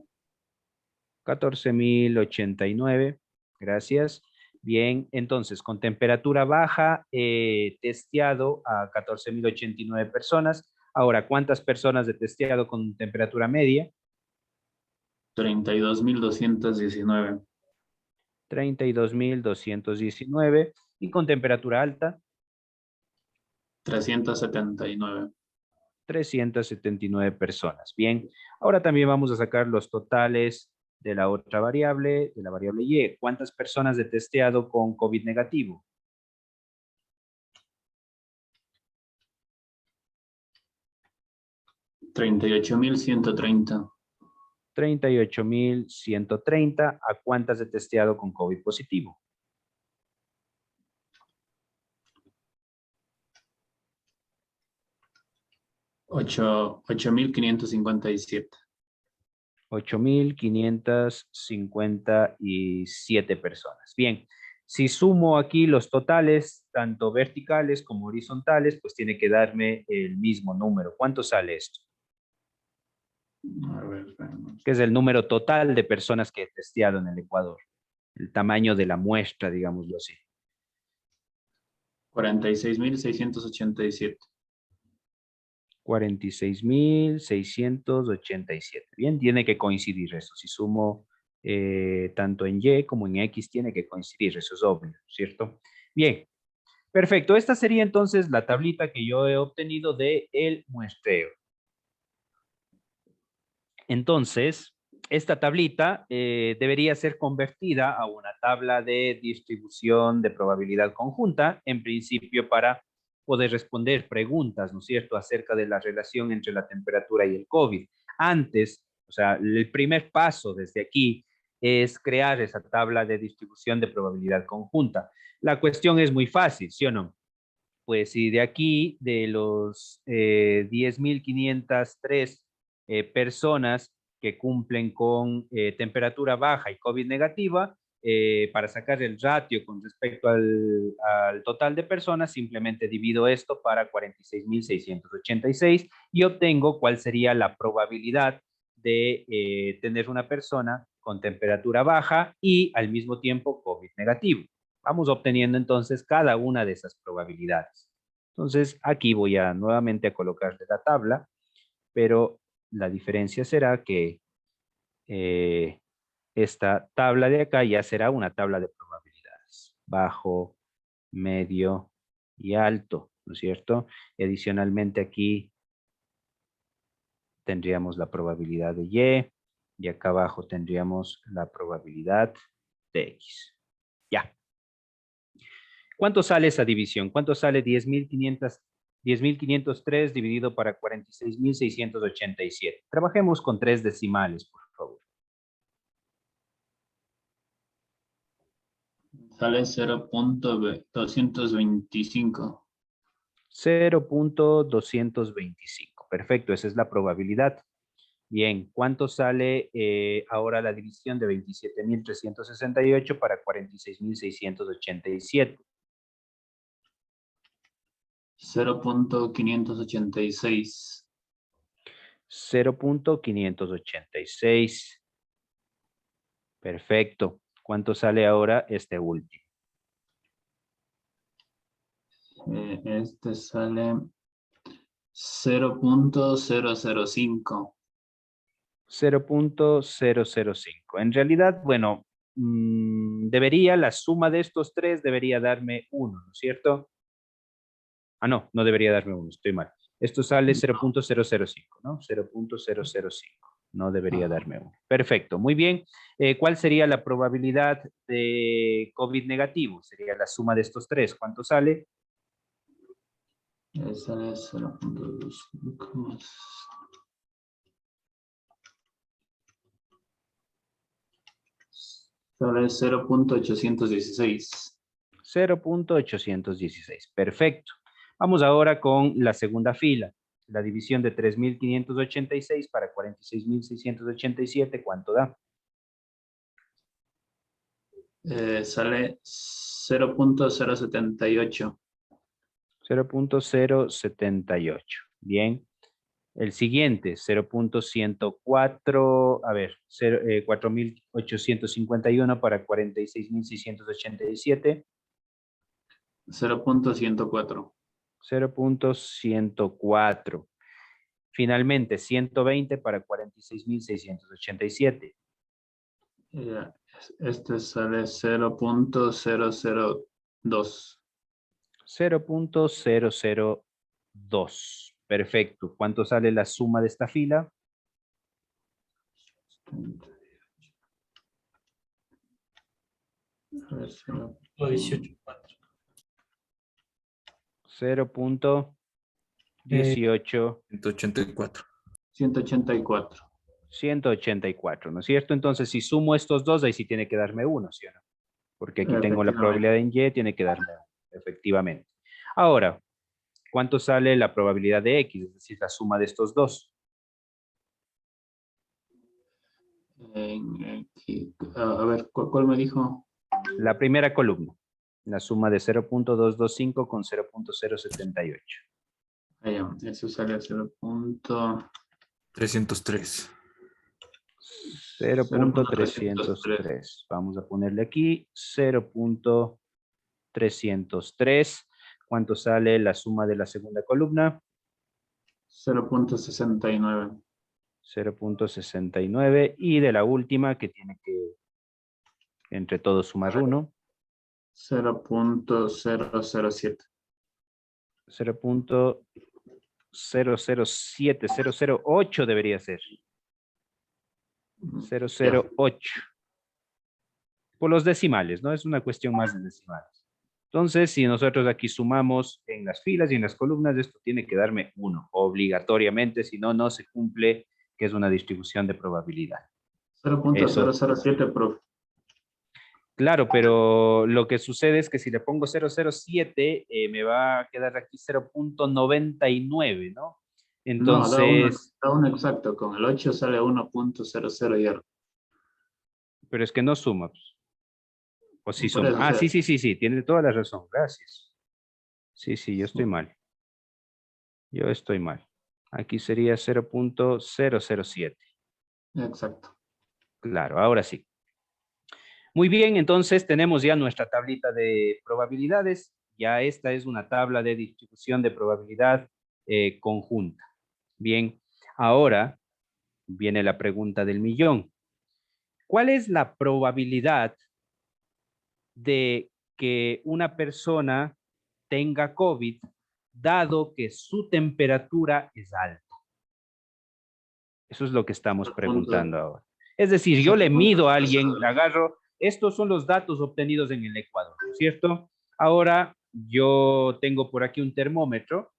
14.089. Gracias. Bien, entonces, con temperatura baja, testeado a 14.089 personas. Ahora, ¿cuántas personas he testeado con temperatura media? 32.219. 32.219. Y con temperatura alta, 379. 379 personas. Bien, ahora también vamos a sacar los totales de la otra variable, de la variable Y. ¿Cuántas personas he testeado con COVID negativo? 38.130. 38.130. ¿A cuántas he testeado con COVID positivo? 8.557. 8.557 personas. Bien, si sumo aquí los totales, tanto verticales como horizontales, pues tiene que darme el mismo número. ¿Cuánto sale esto? A ver, veamos. Que es el número total de personas que he testeado en el Ecuador. El tamaño de la muestra, digámoslo así. 46.687. 46.687. Bien, tiene que coincidir eso. Si sumo tanto en Y como en X, tiene que coincidir. Eso es obvio, ¿cierto? Bien, perfecto. Esta sería entonces la tablita que yo he obtenido de el muestreo. Entonces, esta tablita debería ser convertida a una tabla de distribución de probabilidad conjunta, en principio para poder responder preguntas, ¿no es cierto?, acerca de la relación entre la temperatura y el COVID. Antes, o sea, el primer paso desde aquí es crear esa tabla de distribución de probabilidad conjunta. La cuestión es muy fácil, ¿sí o no? Pues si de aquí, de los 10.503 personas que cumplen con temperatura baja y COVID negativa, para sacar el ratio con respecto al total de personas, simplemente divido esto para 46.686 y obtengo cuál sería la probabilidad de tener una persona con temperatura baja y al mismo tiempo COVID negativo. Vamos obteniendo entonces cada una de esas probabilidades. Entonces aquí voy a nuevamente a colocarle la tabla, pero la diferencia será que esta tabla de acá ya será una tabla de probabilidades. Bajo, medio y alto, ¿no es cierto? Adicionalmente aquí tendríamos la probabilidad de y acá abajo tendríamos la probabilidad de X. Ya. ¿Cuánto sale esa división? ¿Cuánto sale 10.503 dividido para 46.687. Trabajemos con 3 decimales, por favor. Sale 0.225. 0.225. Perfecto, esa es la probabilidad. Bien, ¿cuánto sale ahora la división de 27.368 para 46.687? 0.586. 0.586. Perfecto. ¿Cuánto sale ahora este último? Este sale 0.005. 0.005. En realidad, bueno, la suma de estos tres debería darme 1, ¿no es cierto? Ah, no, no debería darme 1, estoy mal. Esto sale 0.005, ¿no? 0.005. No debería darme 1. Perfecto, muy bien. ¿Cuál sería la probabilidad de COVID negativo? Sería la suma de estos tres. ¿Cuánto sale? Sale 0.25. Sale 0.816. 0.816. Perfecto. Vamos ahora con la segunda fila. La división de 3.586 para 46.687, ¿cuánto da? Sale 0.078. 0.078. Bien. El siguiente, 0.104, a ver, 4.851 para 46.687. 0.104. 0.104. Finalmente, 120 para 46.687. Este sale 0.002. 0.002. Perfecto. ¿Cuánto sale la suma de esta fila? A ver, 18.4. 0.18. 184. 184. 184, ¿no es cierto? Entonces, si sumo estos dos, ahí sí tiene que darme 1, ¿sí o no? Porque aquí tengo la probabilidad en Y, tiene que darme 1, efectivamente. Ahora, ¿cuánto sale la probabilidad de X? Es decir, la suma de estos dos. A ver, ¿cuál me dijo? La primera columna. La suma de 0.225 con 0.078. Eso sale a 303. 0.303. Vamos a ponerle aquí 0.303. ¿Cuánto sale la suma de la segunda columna? 0.69. 0.69. Y de la última, que tiene que entre todos sumar 1. 0.007. 0.007, 008 debería ser. 008. Por los decimales, ¿no? Es una cuestión más de decimales. Entonces, si nosotros aquí sumamos en las filas y en las columnas, esto tiene que darme 1, obligatoriamente, si no, no se cumple, que es una distribución de probabilidad. 0.007, profe. Claro, pero lo que sucede es que si le pongo 007, me va a quedar aquí 0.99, ¿no? Entonces... No, da uno exacto. Con el 8 sale 1.00 y algo. Pero es que no suma. Pues. O sí Por suma. eso, Ah, o sea, sí, tiene toda la razón. Gracias. Sí, yo estoy mal. Yo estoy mal. Aquí sería 0.007. Exacto. Claro, ahora sí. Muy bien, entonces tenemos ya nuestra tablita de probabilidades. Ya esta es una tabla de distribución de probabilidad conjunta. Bien, ahora viene la pregunta del millón. ¿Cuál es la probabilidad de que una persona tenga COVID dado que su temperatura es alta? Eso es lo que estamos preguntando ahora. Es decir, yo le mido a alguien, le agarro, estos son los datos obtenidos en el Ecuador, ¿cierto? Ahora yo tengo por aquí un termómetro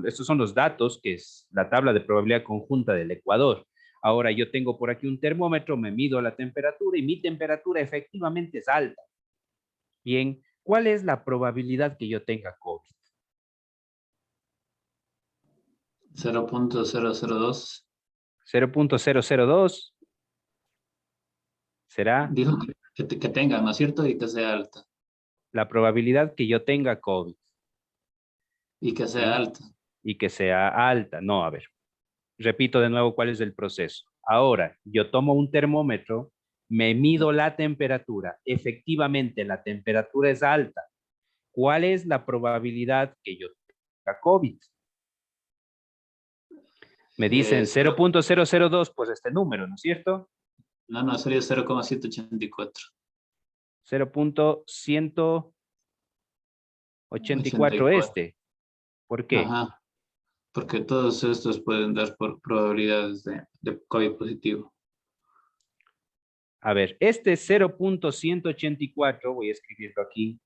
Estos son los datos, que es la tabla de probabilidad conjunta del Ecuador. Ahora yo tengo por aquí un termómetro, me mido la temperatura y mi temperatura efectivamente es alta. Bien, ¿cuál es la probabilidad que yo tenga COVID? 0.002. 0.002 será Dijo que tenga, ¿no es cierto? Y que sea alta. la probabilidad que yo tenga COVID. Y que sea ¿Sí? alta. Y que sea alta. No, a ver. Repito de nuevo cuál es el proceso. Ahora, yo tomo un termómetro, me mido la temperatura. Efectivamente, la temperatura es alta. ¿Cuál es la probabilidad que yo tenga COVID? Me dicen 0.002, pues este número, ¿no es cierto? No, sería 0,184. 0.184 este. ¿Por qué? Ajá. Porque todos estos pueden dar por probabilidades de COVID positivo. A ver, este 0.184, voy a escribirlo aquí.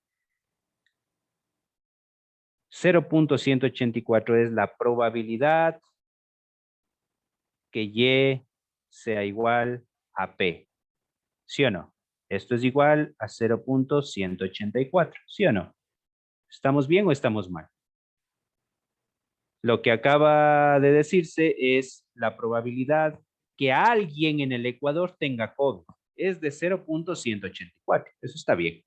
0.184 es la probabilidad que Y sea igual a P. ¿Sí o no? Esto es igual a 0.184. ¿Sí o no? ¿Estamos bien o estamos mal? Lo que acaba de decirse es la probabilidad que alguien en el Ecuador tenga COVID. Es de 0.184. Eso está bien.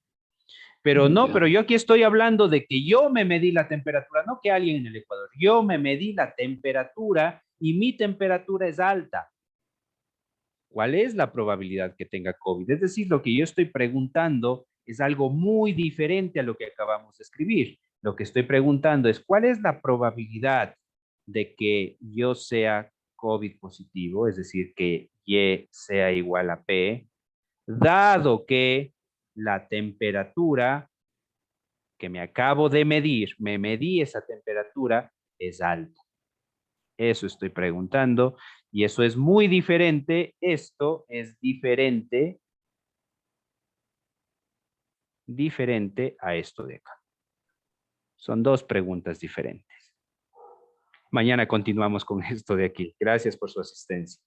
Pero no, pero yo aquí estoy hablando de que yo me medí la temperatura, no que alguien en el Ecuador. Yo me medí la temperatura y mi temperatura es alta. ¿Cuál es la probabilidad que tenga COVID? Es decir, lo que yo estoy preguntando es algo muy diferente a lo que acabamos de escribir. Lo que estoy preguntando es, ¿cuál es la probabilidad de que yo sea COVID positivo? Es decir, que Y sea igual a P, dado que la temperatura que me acabo de medir, me medí esa temperatura, es alta. Eso estoy preguntando y eso es muy diferente. Esto es diferente a esto de acá. Son dos preguntas diferentes. Mañana continuamos con esto de aquí. Gracias por su asistencia.